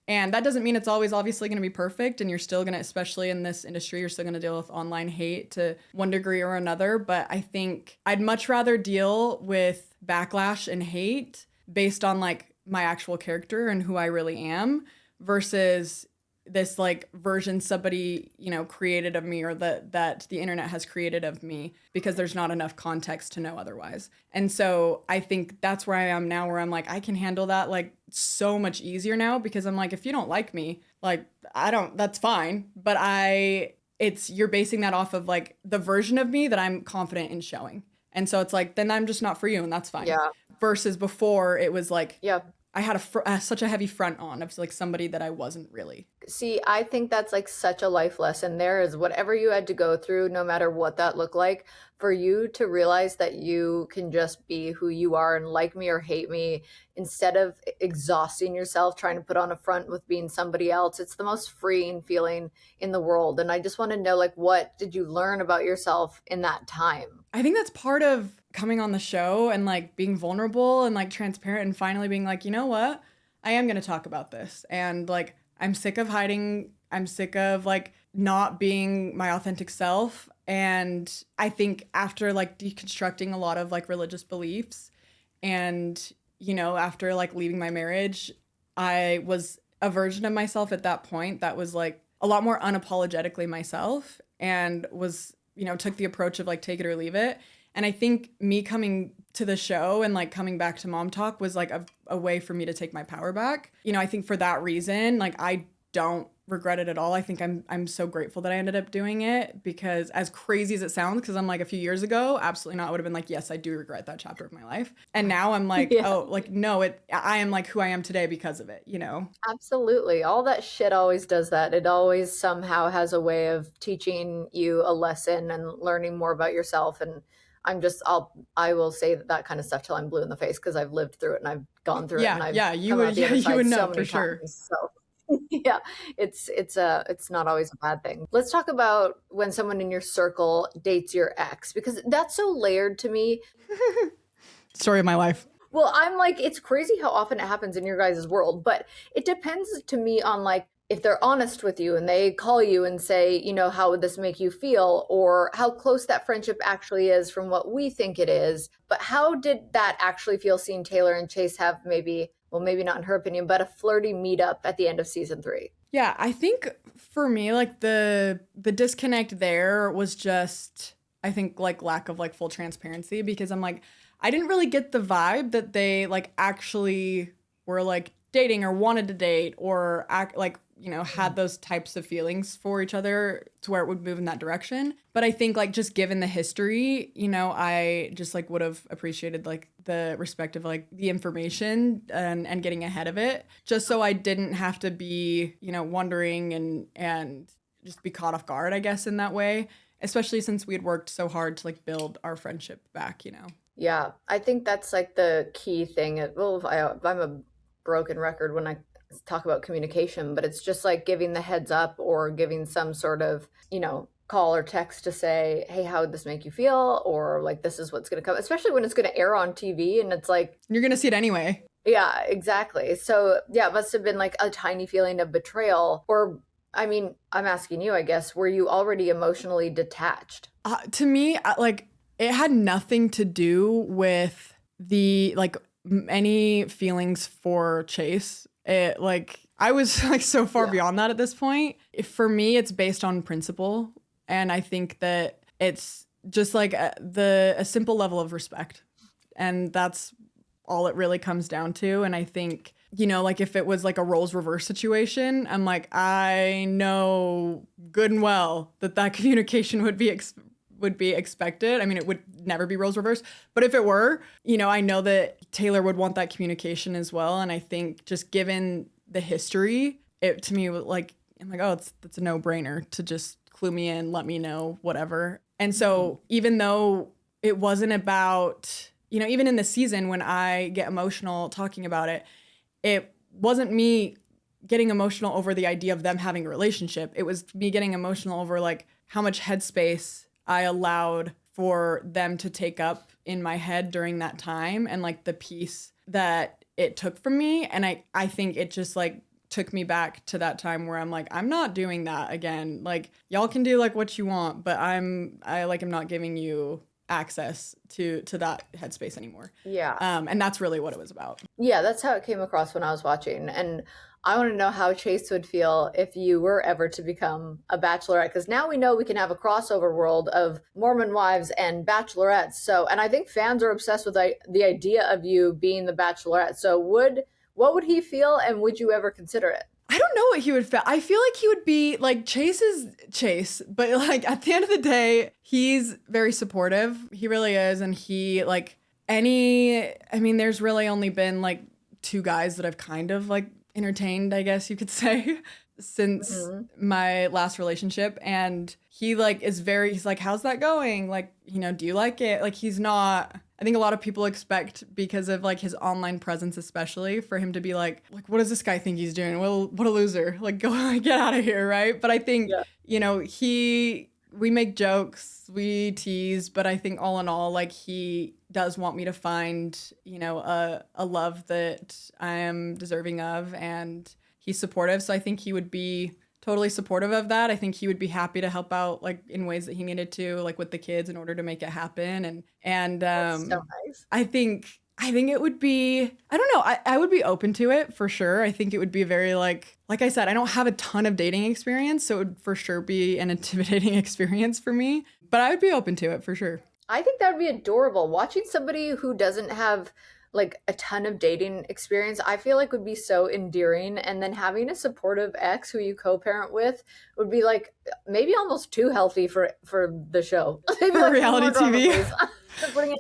Speaker 3: And that doesn't mean it's always obviously going to be perfect, and you're still going to, especially in this industry, you're still going to deal with online hate to one degree or another. But I think I'd much rather deal with backlash and hate based on like my actual character and who I really am, versus this like version somebody, you know, created of me, or that the internet has created of me, because there's not enough context to know otherwise. And so I think that's where I am now, where I'm like, I can handle that like so much easier now, because I'm like, if you don't like me, like that's fine. But you're basing that off of like the version of me that I'm confident in showing. And so it's like, then I'm just not for you, and that's fine.
Speaker 4: Yeah.
Speaker 3: Versus before it was like,
Speaker 4: Yeah.
Speaker 3: I had such a heavy front on of like somebody that I wasn't really.
Speaker 4: See, I think that's like such a life lesson. There is whatever you had to go through, no matter what that looked like, for you to realize that you can just be who you are and like me or hate me, instead of exhausting yourself trying to put on a front with being somebody else. It's the most freeing feeling in the world. And I just want to know, like, what did you learn about yourself in that time?
Speaker 3: I think that's part of coming on the show and like being vulnerable and like transparent, and finally being like, you know what? I am going to talk about this. And like, I'm sick of hiding. I'm sick of like not being my authentic self. And I think after like deconstructing a lot of like religious beliefs, and, you know, after like leaving my marriage, I was a version of myself at that point that was like a lot more unapologetically myself, and was, you know, took the approach of like take it or leave it. And I think me coming to the show and like coming back to MomTok was like a way for me to take my power back. You know, I think for that reason, like I don't regret it at all. I think I'm so grateful that I ended up doing it, because as crazy as it sounds, because I'm like a few years ago, absolutely not, I would have been like, yes, I do regret that chapter of my life. And now I'm like, oh, like, no, I am like who I am today because of it, you know?
Speaker 4: Absolutely. All that shit always does that. It always somehow has a way of teaching you a lesson and learning more about yourself. And I will say that kind of stuff till I'm blue in the face, because I've lived through it and I've gone through it. And I've
Speaker 3: you would know for sure.
Speaker 4: So yeah, it's not always a bad thing. Let's talk about when someone in your circle dates your ex, because that's so layered to me.
Speaker 3: Story of my life.
Speaker 4: Well, I'm like, it's crazy how often it happens in your guys' world, but it depends to me on like, if they're honest with you and they call you and say, you know, how would this make you feel, or how close that friendship actually is from what we think it is. But how did that actually feel, seeing Taylor and Chase have maybe not in her opinion, but a flirty meetup at the end of season 3?
Speaker 3: Yeah, I think for me, like the disconnect there was just, I think, like lack of like full transparency, because I'm like, I didn't really get the vibe that they like actually were like dating or wanted to date or act like, you know, had those types of feelings for each other to where it would move in that direction. But I think like just given the history, you know, I just like would have appreciated like the respect of like the information and getting ahead of it, just so I didn't have to be, you know, wondering and just be caught off guard, I guess, in that way, especially since we had worked so hard to like build our friendship back, you know.
Speaker 4: Yeah, I think that's like the key thing. I'm a broken record when I talk about communication, but it's just like giving the heads up or giving some sort of, you know, call or text to say, hey, how would this make you feel? Or like, this is what's going to come, especially when it's going to air on TV and it's like,
Speaker 3: you're going to see it anyway.
Speaker 4: Yeah, exactly. So yeah, it must have been like a tiny feeling of betrayal. Or, I mean, I'm asking you, I guess, were you already emotionally detached?
Speaker 3: To me, like, it had nothing to do with the like any feelings for Chase. It like I was like so far beyond that at this point. For me, it's based on principle, and I think that it's just like a simple level of respect, and that's all it really comes down to. And I think, you know, like if it was like a roles reverse situation, I'm like, I know good and well that communication would be expected. I mean, it would never be roles reverse, but if it were, you know, I know that Taylor would want that communication as well. And I think just given the history, it to me like, I'm like, oh, it's a no brainer to just clue me in, let me know, whatever. And so even though it wasn't about, you know, even in the season when I get emotional talking about it, it wasn't me getting emotional over the idea of them having a relationship. It was me getting emotional over like how much headspace I allowed for them to take up in my head during that time, and like the peace that it took from me. And I think it just like took me back to that time where I'm like, I'm not doing that again. Like y'all can do like what you want, but I'm not giving you access to that headspace anymore.
Speaker 4: Yeah.
Speaker 3: And that's really what it was about.
Speaker 4: Yeah, that's how it came across when I was watching. And I want to know how Chase would feel if you were ever to become a Bachelorette, because now we know we can have a crossover world of Mormon wives and Bachelorettes. So, and I think fans are obsessed with the idea of you being the Bachelorette. So what would he feel, and would you ever consider it?
Speaker 3: I don't know what he would feel. I feel like he would be like, Chase is Chase, but like at the end of the day, he's very supportive. He really is. And he like there's really only been like 2 guys that I've kind of like entertained, I guess you could say, since my last relationship. And he like he's like, how's that going? Like, you know, do you like it? Like he's not, I think a lot of people expect, because of like his online presence especially, for him to be like what does this guy think he's doing? Well, what a loser. Like go get out of here, right? But I think, you know, we make jokes, we tease, but I think all in all, like he does want me to find, you know, a love that I am deserving of, and he's supportive. So I think he would be totally supportive of that. I think he would be happy to help out like in ways that he needed to, like with the kids, in order to make it happen. And
Speaker 4: That's so nice.
Speaker 3: I think it would be, I don't know, I would be open to it for sure. I think it would be very like I said, I don't have a ton of dating experience, so it would for sure be an intimidating experience for me, but I would be open to it for sure.
Speaker 4: I think that would be adorable. Watching somebody who doesn't have like a ton of dating experience, I feel like would be so endearing. And then having a supportive ex who you co-parent with would be like maybe almost too healthy for the show.
Speaker 3: For like reality TV.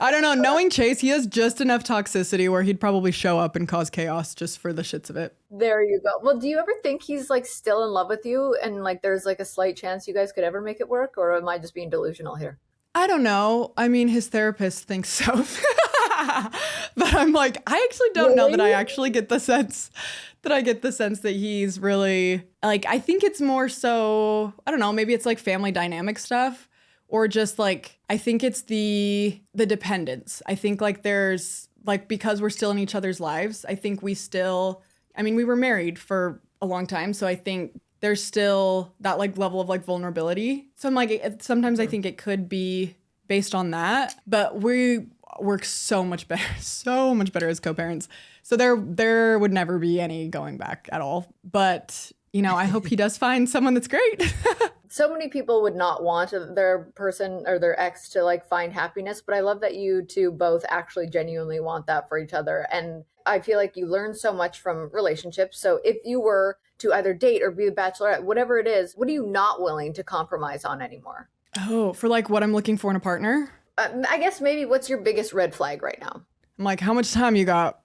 Speaker 3: I don't know. Knowing Chase, he has just enough toxicity where he'd probably show up and cause chaos just for the shits of it.
Speaker 4: There you go. Well, do you ever think he's like still in love with you, and like there's like a slight chance you guys could ever make it work, or am I just being delusional here?
Speaker 3: I don't know. I mean, his therapist thinks so. But I'm like, I actually don't know that I actually get the sense that he's really like, I think it's more so, I don't know, maybe it's like family dynamic stuff, or just like, I think it's the dependence. I think like there's like, because we're still in each other's lives, I think we were married for a long time. So I think there's still that like level of like vulnerability. So I'm like, sometimes I think it could be based on that, but we work so much better as co-parents. So there would never be any going back at all. But, you know, I hope he does find someone that's great.
Speaker 4: So many people would not want their person or their ex to like find happiness, but I love that you two both actually genuinely want that for each other. And I feel like you learn so much from relationships. So if you were to either date or be a bachelorette, whatever it is, what are you not willing to compromise on anymore?
Speaker 3: Oh, for like what I'm looking for in a partner?
Speaker 4: I guess maybe what's your biggest red flag right now?
Speaker 3: I'm like, how much time you got?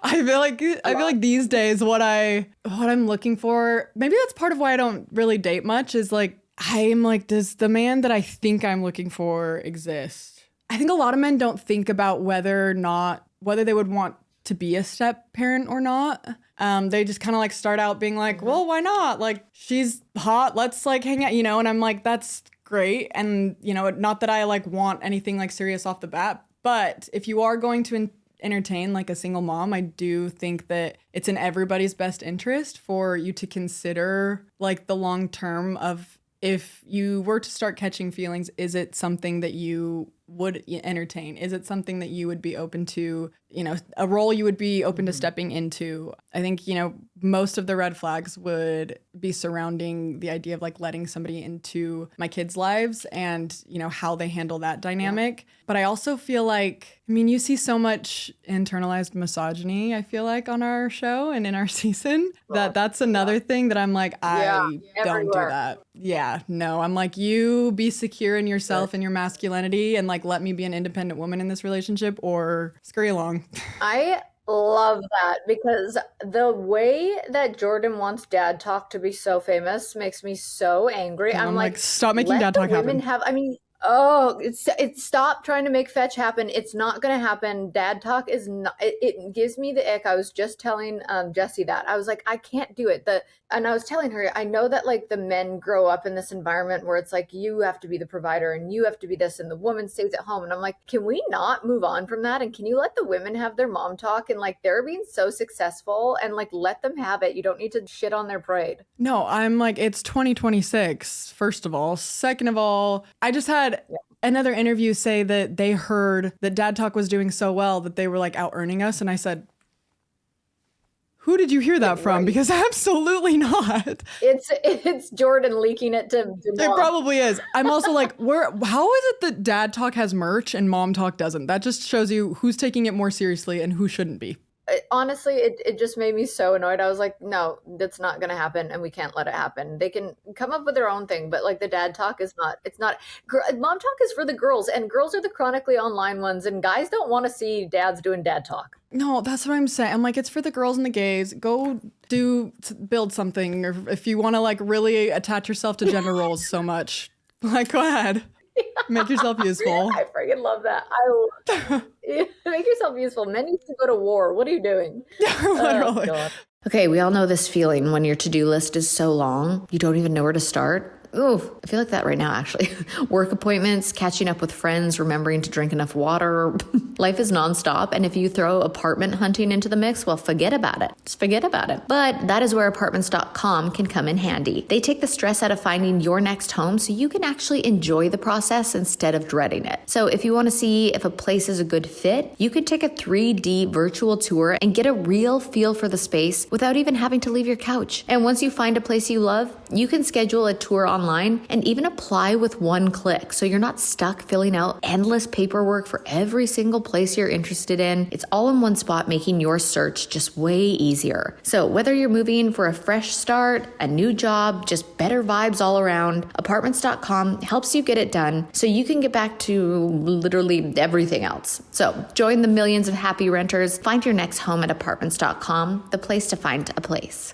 Speaker 3: I feel like these days what I'm looking for, maybe that's part of why I don't really date much, is like, I'm like, does the man that I think I'm looking for exist? I think a lot of men don't think about whether they would want to be a step parent or not. They just kind of like start out being like, well, why not? Like, she's hot, let's like hang out, you know? And I'm like, that's great. And, you know, not that I like want anything like serious off the bat, but if you are going to entertain like a single mom, I do think that it's in everybody's best interest for you to consider like the long term of, if you were to start catching feelings, is it something that you would entertain? Is it something that you would be open to, a role you would be open to stepping into? I think, most of the red flags would be surrounding the idea of like letting somebody into my kids' lives and, how they handle that dynamic. Yeah. But I also feel like, you see so much internalized misogyny, I feel like, on our show and in our season, that's another thing that I'm like, I don't do that. Yeah, no, I'm like, you be secure in yourself and your masculinity and like, let me be an independent woman in this relationship or scurry along.
Speaker 4: I love that because the way that Jordan wants dad talk to be so famous makes me so angry.
Speaker 3: I'm like, stop making dad talk happen.
Speaker 4: It's stop trying to make fetch happen. It's not going to happen. Dad talk is not, it gives me the ick. I was just telling Jessie that. I was like, I can't do it. And I was telling her, I know that like the men grow up in this environment where it's like, you have to be the provider and you have to be this and the woman stays at home. And I'm like, can we not move on from that? And can you let the women have their mom talk? And like, they're being so successful and like, let them have it. You don't need to shit on their parade.
Speaker 3: No, I'm like, it's 2026, first of all. Second of all, I just had another interview say that they heard that Dad Talk was doing so well that they were like out earning us. And I said, who did you hear that from? Right. Because absolutely not.
Speaker 4: It's Jordan leaking it to Mom.
Speaker 3: It probably is. I'm also like, how is it that Dad Talk has merch and Mom Talk doesn't? That just shows you who's taking it more seriously and who shouldn't be.
Speaker 4: Honestly, it just made me so annoyed. I was like, no, that's not going to happen and we can't let it happen. They can come up with their own thing, but like the Dad Talk is not, it's not. Mom Talk is for the girls and girls are the chronically online ones and guys don't want to see dads doing Dad Talk.
Speaker 3: No, that's what I'm saying. I'm like, it's for the girls and the gays. Go build something. Or if you want to like really attach yourself to gender roles so much, like go ahead. Make yourself useful.
Speaker 4: I freaking love that. Make yourself useful. Men need to go to war. What are you doing?
Speaker 3: Literally.
Speaker 2: Okay, we all know this feeling when your to-do list is so long, you don't even know where to start. Ooh, I feel like that right now, actually. Work appointments, catching up with friends, remembering to drink enough water. Life is nonstop. And if you throw apartment hunting into the mix, well, forget about it. Just forget about it. But that is where apartments.com can come in handy. They take the stress out of finding your next home so you can actually enjoy the process instead of dreading it. So if you want to see if a place is a good fit, you could take a 3D virtual tour and get a real feel for the space without even having to leave your couch. And once you find a place you love, you can schedule a tour online and even apply with one click. So you're not stuck filling out endless paperwork for every single place you're interested in. It's all in one spot, making your search just way easier. So whether you're moving for a fresh start, a new job, just better vibes all around, apartments.com helps you get it done so you can get back to literally everything else. So join the millions of happy renters. Find your next home at apartments.com, the place to find a place.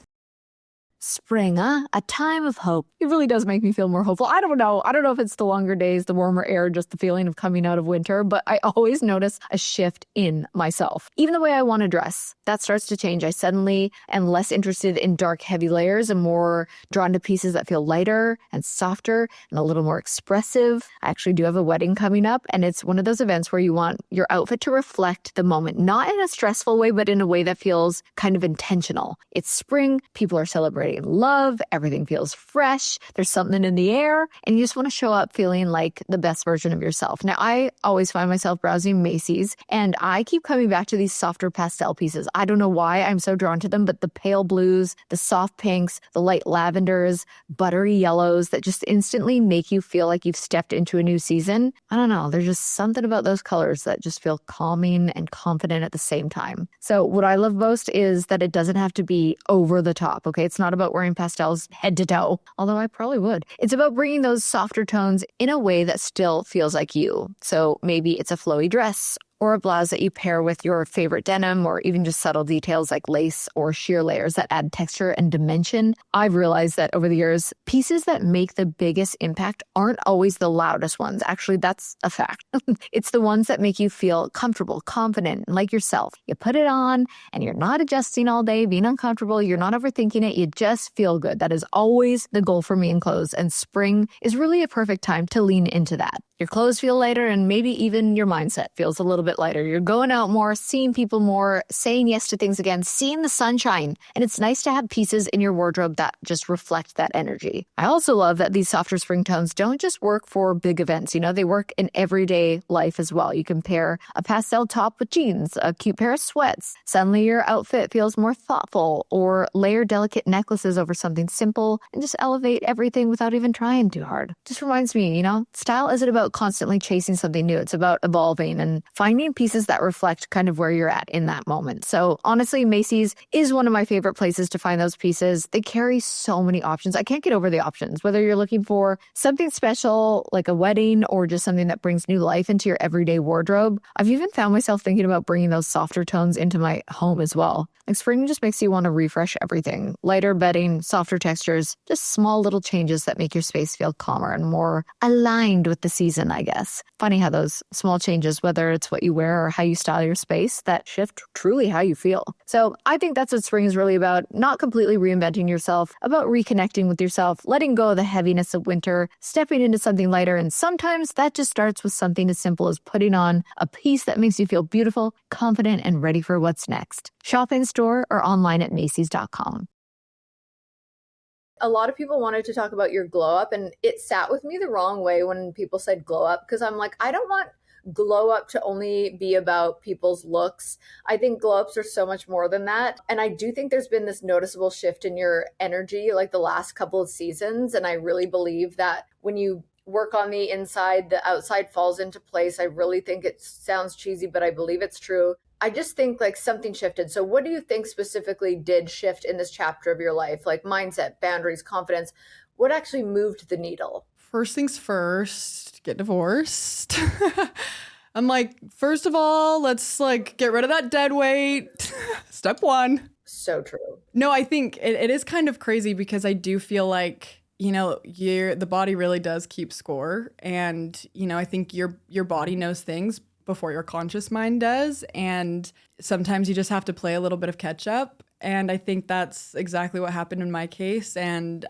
Speaker 6: Spring, a time of hope. It really does make me feel more hopeful. I don't know if it's the longer days, the warmer air, just the feeling of coming out of winter, but I always notice a shift in myself. Even the way I want to dress, that starts to change. I suddenly am less interested in dark, heavy layers and more drawn to pieces that feel lighter and softer and a little more expressive. I actually do have a wedding coming up, and it's one of those events where you want your outfit to reflect the moment, not in a stressful way, but in a way that feels kind of intentional. It's spring, people are celebrating love, everything feels fresh, there's something in the air, and you just want to show up feeling like the best version of yourself. Now, I always find myself browsing Macy's, and I keep coming back to these softer pastel pieces. I don't know why I'm so drawn to them, but the pale blues, the soft pinks, the light lavenders, buttery yellows that just instantly make you feel like you've stepped into a new season. I don't know, there's just something about those colors that just feel calming and confident at the same time. So what I love most is that it doesn't have to be over the top, okay? It's not about wearing pastels head to toe, although I probably would. It's about bringing those softer tones in a way that still feels like you. So maybe it's a flowy dress or a blouse that you pair with your favorite denim, or even just subtle details like lace or sheer layers that add texture and dimension. I've realized that over the years, pieces that make the biggest impact aren't always the loudest ones. Actually, that's a fact. It's the ones that make you feel comfortable, confident, and like yourself. You put it on and you're not adjusting all day, being uncomfortable. You're not overthinking it. You just feel good. That is always the goal for me in clothes. And spring is really a perfect time to lean into that. Your clothes feel lighter, and maybe even your mindset feels a little bit bit lighter. You're going out more, seeing people more, saying yes to things again, seeing the sunshine. And it's nice to have pieces in your wardrobe that just reflect that energy. I also love that these softer spring tones don't just work for big events. They work in everyday life as well. You can pair a pastel top with jeans, a cute pair of sweats. Suddenly your outfit feels more thoughtful, or layer delicate necklaces over something simple and just elevate everything without even trying too hard. Just reminds me, style isn't about constantly chasing something new. It's about evolving and finding pieces that reflect kind of where you're at in that moment. So honestly, Macy's is one of my favorite places to find those pieces. They carry so many options. I can't get over the options, whether you're looking for something special like a wedding or just something that brings new life into your everyday wardrobe. I've even found myself thinking about bringing those softer tones into my home as well. Like spring just makes you want to refresh everything. Lighter bedding, softer textures, just small little changes that make your space feel calmer and more aligned with the season, I guess. Funny how those small changes, whether it's what you wear or how you style your space, that shift truly how you feel. So I think that's what spring is really about. Not completely reinventing yourself, about reconnecting with yourself, letting go of the heaviness of winter, stepping into something lighter. And sometimes that just starts with something as simple as putting on a piece that makes you feel beautiful, confident, and ready for what's next. Shop in store or online at Macys.com.
Speaker 4: A lot of people wanted to talk about your glow up, and it sat with me the wrong way when people said glow up, because I'm like, I don't want glow up to only be about people's looks. I think glow ups are so much more than that. And I do think there's been this noticeable shift in your energy like the last couple of seasons. And I really believe that when you work on the inside, the outside falls into place. I really think it sounds cheesy, but I believe it's true. I just think like something shifted. So what do you think specifically did shift in this chapter of your life? Like mindset, boundaries, confidence. What actually moved the needle?
Speaker 3: First things first, get divorced. I'm like, first of all, let's like get rid of that dead weight. Step one.
Speaker 4: So true.
Speaker 3: No, I think it is kind of crazy because I do feel like, the body really does keep score. And, I think your body knows things before your conscious mind does. And sometimes you just have to play a little bit of catch up. And I think that's exactly what happened in my case. And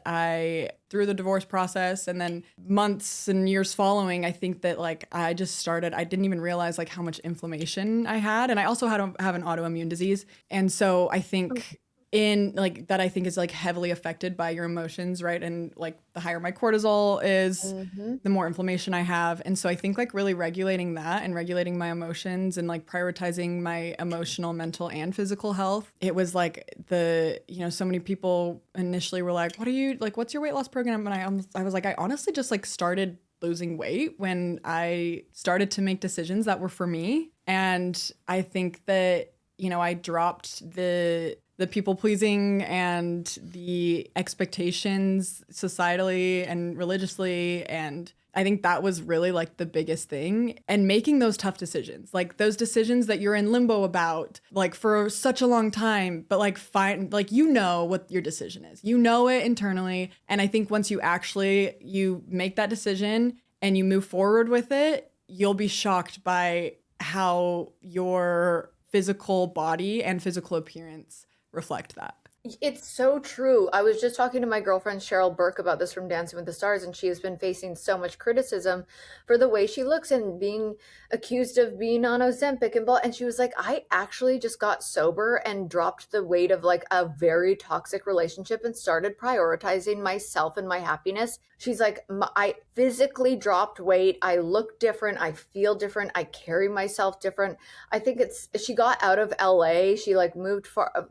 Speaker 3: through the divorce process and then months and years following, I think that I didn't even realize how much inflammation I had. And I also have an autoimmune disease. And so I think that I think is heavily affected by your emotions, right? And the higher my cortisol is, the more inflammation I have. And so I think really regulating that and regulating my emotions and prioritizing my emotional, mental, and physical health. It was so many people initially were like, what's your weight loss program? And I was like, I honestly just started losing weight when I started to make decisions that were for me. And I think that, I dropped the people pleasing and the expectations societally and religiously. And I think that was really the biggest thing. And making those tough decisions, those decisions that you're in limbo about, for such a long time, but what your decision is, it internally. And I think once you make that decision and you move forward with it, you'll be shocked by how your physical body and physical appearance reflect that.
Speaker 4: It's so true. I was just talking to my girlfriend Cheryl Burke about this from Dancing with the Stars, and she has been facing so much criticism for the way she looks and being accused of being on Ozempic and she was like, I actually just got sober and dropped the weight of a very toxic relationship and started prioritizing myself and my happiness. She's like, I physically dropped weight. I look different. I feel different. I carry myself different. I think she got out of LA. She moved for a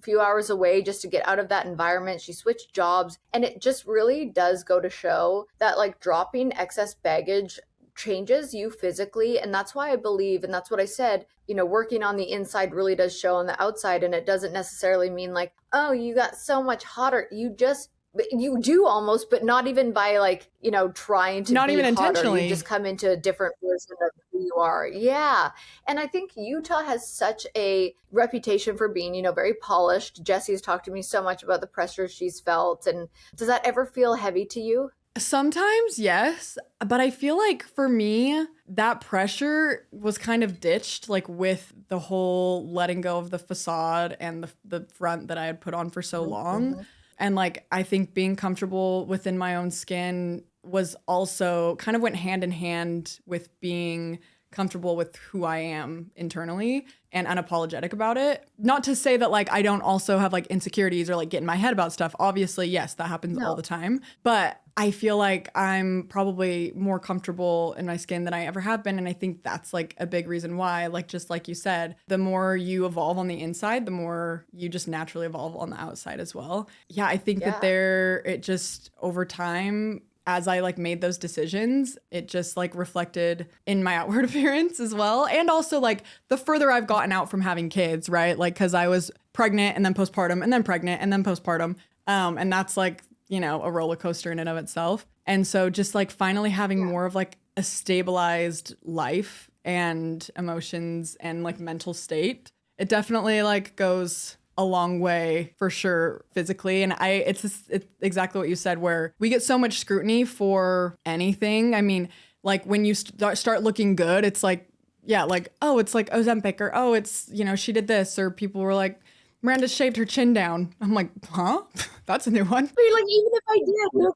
Speaker 4: few hours away just to get out of that environment. She switched jobs, and it just really does go to show that dropping excess baggage changes you physically. And that's why I believe, and that's what I said, working on the inside really does show on the outside. And it doesn't necessarily mean oh, you got so much hotter. You do almost, but not even by trying to
Speaker 3: not
Speaker 4: be
Speaker 3: even
Speaker 4: hotter.
Speaker 3: intentionally.
Speaker 4: You just come into a different version of who you are. Yeah. And I think Utah has such a reputation for being, very polished. Jessie's talked to me so much about the pressure she's felt. And does that ever feel heavy to you?
Speaker 3: Sometimes, yes. But I feel for me, that pressure was kind of ditched, with the whole letting go of the facade and the front that I had put on for so long. And I think being comfortable within my own skin was also kind of went hand in hand with being comfortable with who I am internally and unapologetic about it. Not to say that like I don't also have like insecurities or like get in my head about stuff. Obviously, yes, that happens all the time. But I feel like I'm probably more comfortable in my skin than I ever have been. And I think that's like a big reason why, like just like you said, the more you evolve on the inside, the more you just naturally evolve on the outside as well. Yeah, I think that it just over time, as I like made those decisions, it just like reflected in my outward appearance as well. And also like the further I've gotten out from having kids, right? Like, cause I was pregnant and then postpartum and then pregnant and then postpartum. And that's like, you know, a roller coaster in and of itself. And so just like finally having more of like a stabilized life and emotions and like mental state, it definitely like goes a long way for sure physically. And it's exactly what you said, where we get so much scrutiny for anything. I mean, like when you start looking good, it's like, yeah, like, oh, it's like Ozempic, or oh, it's, you know, she did this, or people were like, Miranda shaved her chin down. I'm like, huh? That's a new one.
Speaker 4: But you're like, even if I did, who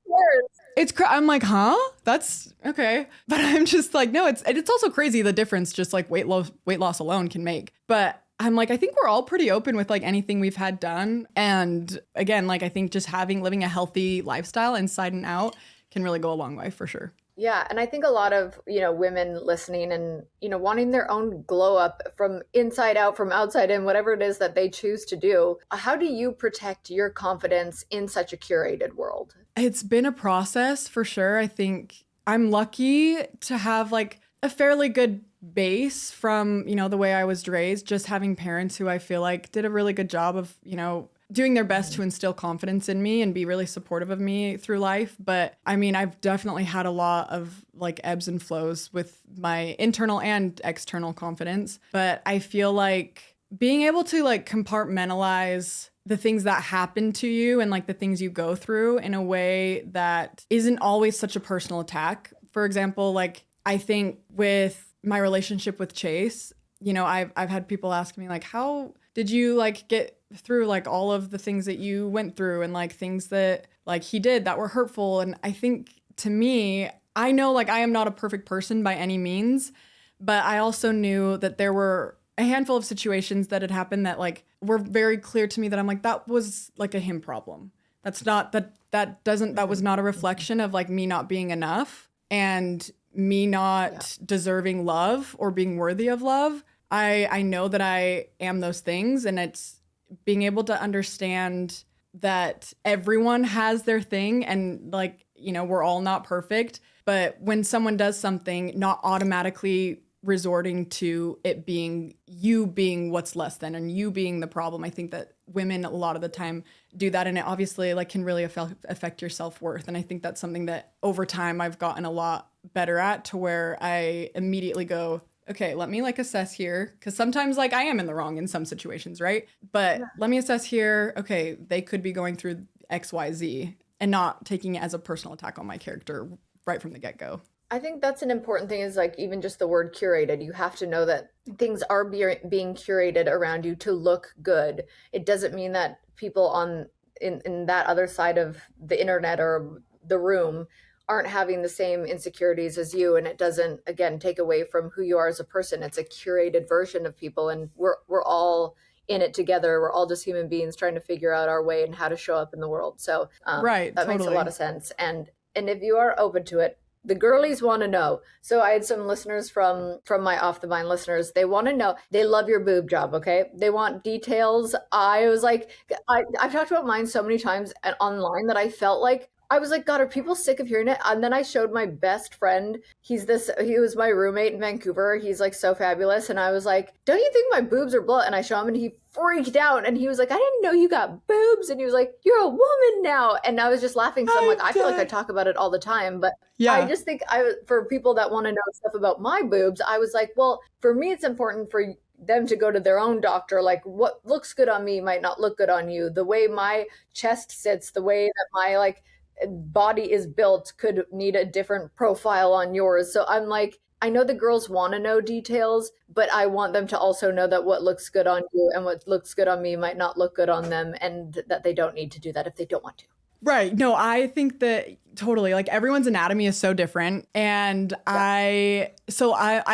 Speaker 4: cares?
Speaker 3: I'm like, huh? That's okay. But I'm just like, no, it's also crazy the difference just like weight loss alone can make. But I'm like, I think we're all pretty open with like anything we've had done. And again, like I think just living a healthy lifestyle inside and out can really go a long way for sure.
Speaker 4: Yeah. And I think a lot of, you know, women listening and, you know, wanting their own glow up from inside out, from outside in, whatever it is that they choose to do. How do you protect your confidence in such a curated world?
Speaker 3: It's been a process for sure. I think I'm lucky to have like a fairly good base from, you know, the way I was raised, just having parents who I feel like did a really good job of, you know, doing their best to instill confidence in me and be really supportive of me through life. But I mean, I've definitely had a lot of like ebbs and flows with my internal and external confidence. But I feel like being able to like compartmentalize the things that happen to you and like the things you go through in a way that isn't always such a personal attack. For example, like I think with my relationship with Chase, you know, I've had people ask me like, how did you like get through like all of the things that you went through and like things that like he did that were hurtful? And I think to me, I know like I am not a perfect person by any means, but I also knew that there were a handful of situations that had happened that like were very clear to me that I'm like, that was like a him problem. That's not that was not a reflection of like me not being enough and me not deserving love or being worthy of love. I know that I am those things, and it's being able to understand that everyone has their thing and like, you know, we're all not perfect, but when someone does something, not automatically resorting to it being you being what's less than and you being the problem. I think that women a lot of the time do that, and it obviously like can really affect your self-worth. And I think that's something that over time I've gotten a lot better at, to where I immediately go, okay, let me like assess here. Cause sometimes like I am in the wrong in some situations, right? But let me assess here. Okay, they could be going through X, Y, Z, and not taking it as a personal attack on my character right from the get-go.
Speaker 4: I think that's an important thing, is like even just the word curated. You have to know that things are being curated around you to look good. It doesn't mean that people in that other side of the internet or the room aren't having the same insecurities as you, and it doesn't, again, take away from who you are as a person. It's a curated version of people, and we're all in it together. We're all just human beings trying to figure out our way and how to show up in the world. So that
Speaker 3: totally
Speaker 4: makes a lot of sense. And if you are open to it, the girlies want to know. So I had some listeners from my Off the Vine listeners. They want to know. They love your boob job, okay? They want details. I was like, I've talked about mine so many times online that I felt like, I was like, God, are people sick of hearing it? And then I showed my best friend. He was my roommate in Vancouver. He's like so fabulous. And I was like, don't you think my boobs are blood? And I show him and he freaked out. And he was like, I didn't know you got boobs. And he was like, you're a woman now. And I was just laughing. So I'm like, I feel like I talk about it all the time. But I just think for people that want to know stuff about my boobs, I was like, well, for me, it's important for them to go to their own doctor. Like what looks good on me might not look good on you. The way my chest sits, the way that my like body is built could need a different profile on yours. So I'm like, I know the girls want to know details, but I want them to also know that what looks good on you and what looks good on me might not look good on them, and that they don't need to do that if they don't want to.
Speaker 3: Right. No, I think that Totally. Like everyone's anatomy is so different. And I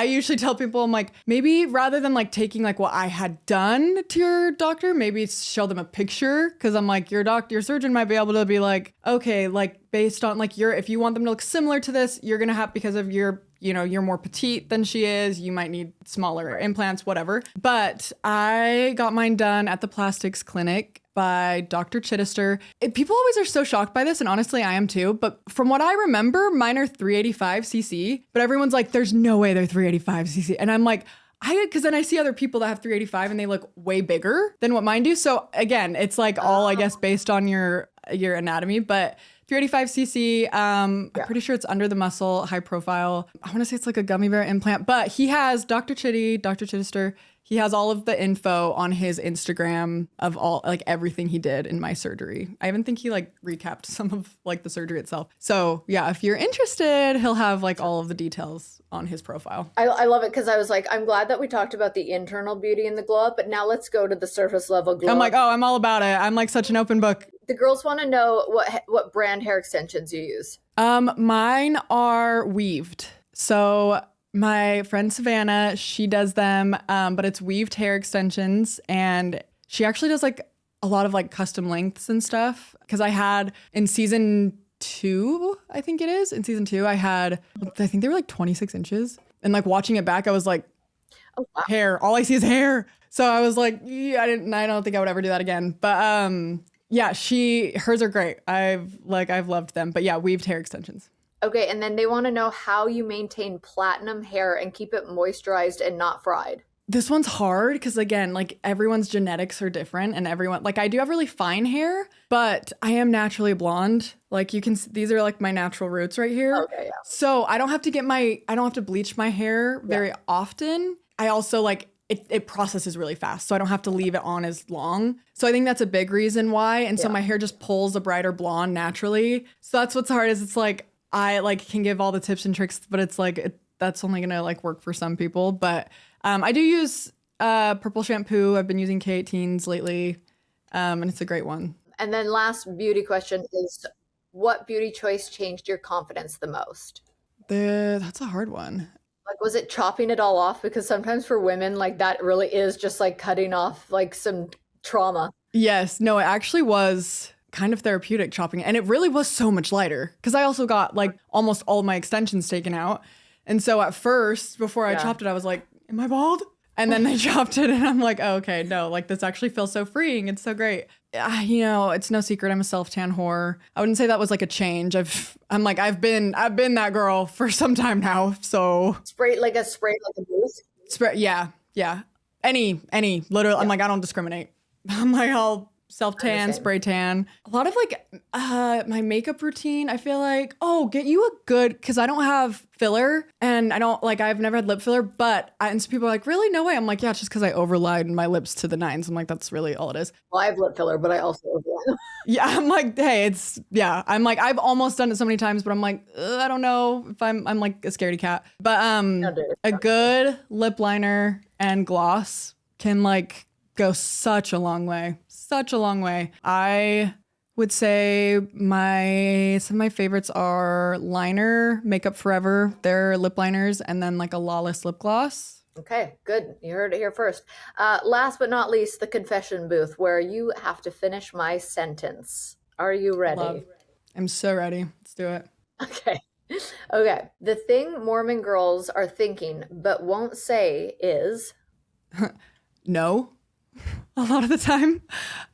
Speaker 3: usually tell people, I'm like, maybe rather than like taking like what I had done to your doctor, maybe show them a picture. Cause I'm like, your surgeon might be able to be like, okay, like based on like if you want them to look similar to this, you're going to have, because of you're more petite than she is, you might need smaller implants, whatever. But I got mine done at the plastics clinic by Dr. Chittister. People always are so shocked by this, and honestly, I am too. But from what I remember, mine are 385cc, but everyone's like, there's no way they're 385cc. And I'm like, because then I see other people that have 385 and they look way bigger than what mine do. So again, it's like all, I guess, based on your anatomy, but 385cc, I'm pretty sure it's under the muscle, high profile. I want to say it's like a gummy bear implant, but he has Dr. Chittister, he has all of the info on his Instagram of all, like everything he did in my surgery. I even think he like recapped some of like the surgery itself. So yeah, if you're interested, he'll have like all of the details on his profile.
Speaker 4: I love it because I was like, I'm glad that we talked about the internal beauty and the glow up, but now let's go to the surface level glow up.
Speaker 3: I'm like, oh, I'm all about it. I'm like such an open book.
Speaker 4: The girls want to know what brand hair extensions you use.
Speaker 3: Mine are weaved. So my friend Savannah, she does them, but it's weaved hair extensions, and she actually does like a lot of like custom lengths and stuff. Because I had in season 2, I think it is. In season 2, I think they were like 26 inches. And like watching it back, I was like, oh, wow. Hair. All I see is hair. So I was like, yeah, I don't think I would ever do that again. But yeah, hers are great. I've loved them. But yeah, weaved hair extensions.
Speaker 4: Okay, and then they want to know how you maintain platinum hair and keep it moisturized and not fried.
Speaker 3: This one's hard because, again, like everyone's genetics are different, and everyone, like I do have really fine hair, but I am naturally blonde. Like you can, these are like my natural roots right here.
Speaker 4: Okay, yeah.
Speaker 3: So I don't have to bleach my hair very often. I also like, it processes really fast, so I don't have to leave it on as long. So I think that's a big reason why. And so my hair just pulls a brighter blonde naturally. So that's what's hard is it's like, I like can give all the tips and tricks, but it's like, that's only gonna like work for some people. But I do use purple shampoo. I've been using K18s lately, and it's a great one.
Speaker 4: And then last beauty question is, what beauty choice changed your confidence the most?
Speaker 3: That's a hard one.
Speaker 4: Like, was it chopping it all off? Because sometimes for women, like that really is just like cutting off like some trauma.
Speaker 3: Yes, no, it actually was kind of therapeutic chopping it. And it really was so much lighter because I also got like almost all of my extensions taken out. And so at first, before I chopped it, I was like, am I bald? And then they chopped it and I'm like, oh, okay, no, like this actually feels so freeing. It's so great. It's no secret. I'm a self-tan whore. I wouldn't say that was like a change. I've been that girl for some time now. So
Speaker 4: spray like a boost.
Speaker 3: Spray. Yeah. Any literally. Yeah. I'm like, I don't discriminate. I'm like, I'll self-tan, spray tan. A lot of like my makeup routine, I feel like, get you a good, because I don't have filler and I've never had lip filler, and so people are like, really? No way. I'm like, yeah, it's just because I overlined my lips to the nines. I'm like, that's really all it is.
Speaker 4: Well, I have lip filler, but I also overline.
Speaker 3: Yeah, I'm like, hey, I'm like, I've almost done it so many times, but I'm like, I don't know if I'm like a scaredy cat. But a good lip liner and gloss can like go such a long way. I would say some of my favorites are liner, Makeup Forever, their lip liners, and then like a Lawless lip gloss.
Speaker 4: Okay, good. You heard it here first. Last but not least, the confession booth, where you have to finish my sentence. Are you ready?
Speaker 3: I'm so ready. Let's do it.
Speaker 4: Okay. The thing Mormon girls are thinking but won't say is
Speaker 3: no. A lot of the time,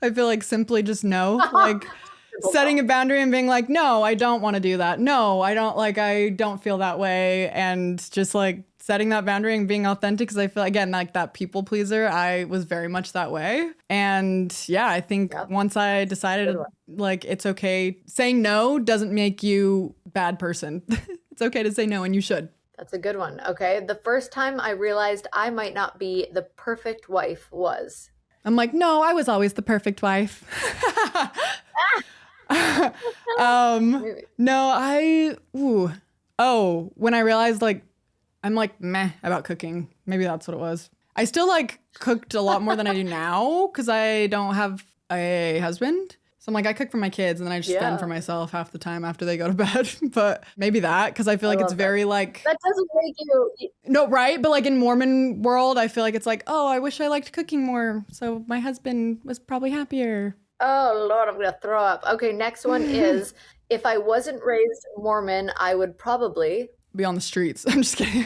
Speaker 3: I feel like simply just no, like setting a boundary and being like, no, I don't want to do that. No, I don't feel that way. And just like setting that boundary and being authentic. Cause I feel again, like that people pleaser, I was very much that way. And yeah, I think once I decided like, it's okay. Saying no doesn't make you a bad person. It's okay to say no and you should.
Speaker 4: That's a good one. Okay. The first time I realized I might not be the perfect wife was.
Speaker 3: I'm like, no, I was always the perfect wife. When I realized like, I'm like meh about cooking. Maybe that's what it was. I still like cooked a lot more than I do now because I don't have a husband. So I'm like, I cook for my kids and then I just spend for myself half the time after they go to bed. But maybe that, because I feel like it's very like...
Speaker 4: That doesn't make you...
Speaker 3: No, right? But like in Mormon world, I feel like it's like, oh, I wish I liked cooking more. So my husband was probably happier.
Speaker 4: Oh, Lord, I'm going to throw up. Okay, next one is, if I wasn't raised Mormon, I would probably...
Speaker 3: be on the streets. I'm just kidding.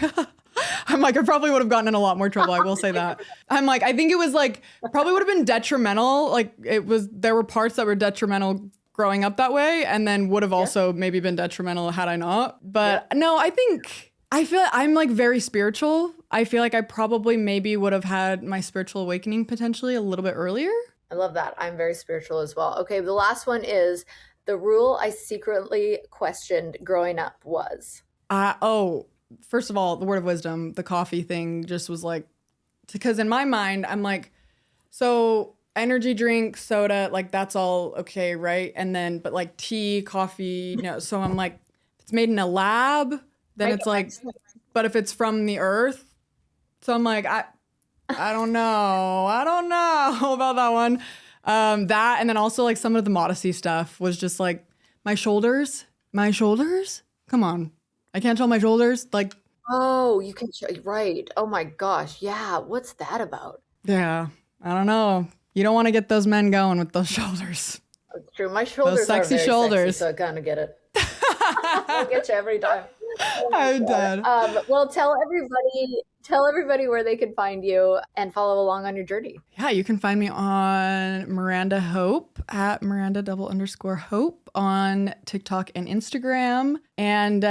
Speaker 3: I'm like, I probably would have gotten in a lot more trouble. I will say that. I'm like, I think it was like, probably would have been detrimental. Like there were parts that were detrimental growing up that way. And then would have also maybe been detrimental had I not. But no, I feel like I'm like very spiritual. I feel like I probably maybe would have had my spiritual awakening potentially a little bit earlier.
Speaker 4: I love that. I'm very spiritual as well. Okay, the last one is, the rule I secretly questioned growing up was...
Speaker 3: First of all, the word of wisdom, the coffee thing just was like, because in my mind, I'm like, so energy drink, soda, like that's all okay, right? And then, but like tea, coffee, so I'm like, if it's made in a lab, then it's like, but if it's from the earth, so I'm like, I don't know about that one. That, and then also like some of the modesty stuff was just like, my shoulders, come on. I can't show my shoulders, like...
Speaker 4: Oh, you can show... Right. Oh my gosh. Yeah. What's that about?
Speaker 3: Yeah. I don't know. You don't want to get those men going with those shoulders.
Speaker 4: That's true. My shoulders
Speaker 3: those sexy
Speaker 4: are very
Speaker 3: shoulders.
Speaker 4: Sexy, so I kind of get it. I'll get you every time.
Speaker 3: I'm dead.
Speaker 4: Well, tell everybody where they can find you and follow along on your journey.
Speaker 3: Yeah, you can find me on Miranda Hope at Miranda_Hope on TikTok and Instagram. And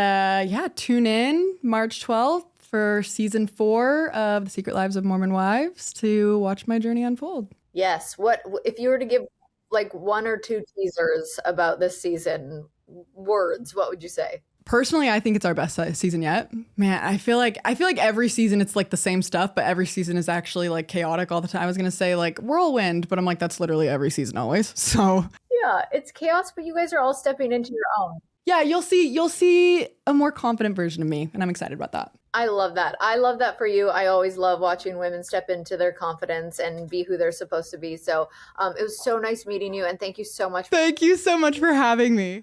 Speaker 3: tune in March 12th for season 4 of The Secret Lives of Mormon Wives to watch my journey unfold.
Speaker 4: Yes. What if you were to give like 1 or 2 teasers about this season, words, what would you say?
Speaker 3: Personally, I think it's our best season yet. Man, I feel like every season it's like the same stuff, but every season is actually like chaotic all the time. I was going to say like whirlwind, but I'm like, that's literally every season always. So
Speaker 4: yeah, it's chaos, but you guys are all stepping into your own.
Speaker 3: Yeah, you'll see a more confident version of me, and I'm excited about that.
Speaker 4: I love that. I love that for you. I always love watching women step into their confidence and be who they're supposed to be. So it was so nice meeting you, and thank you so much.
Speaker 3: Thank you so much for having me.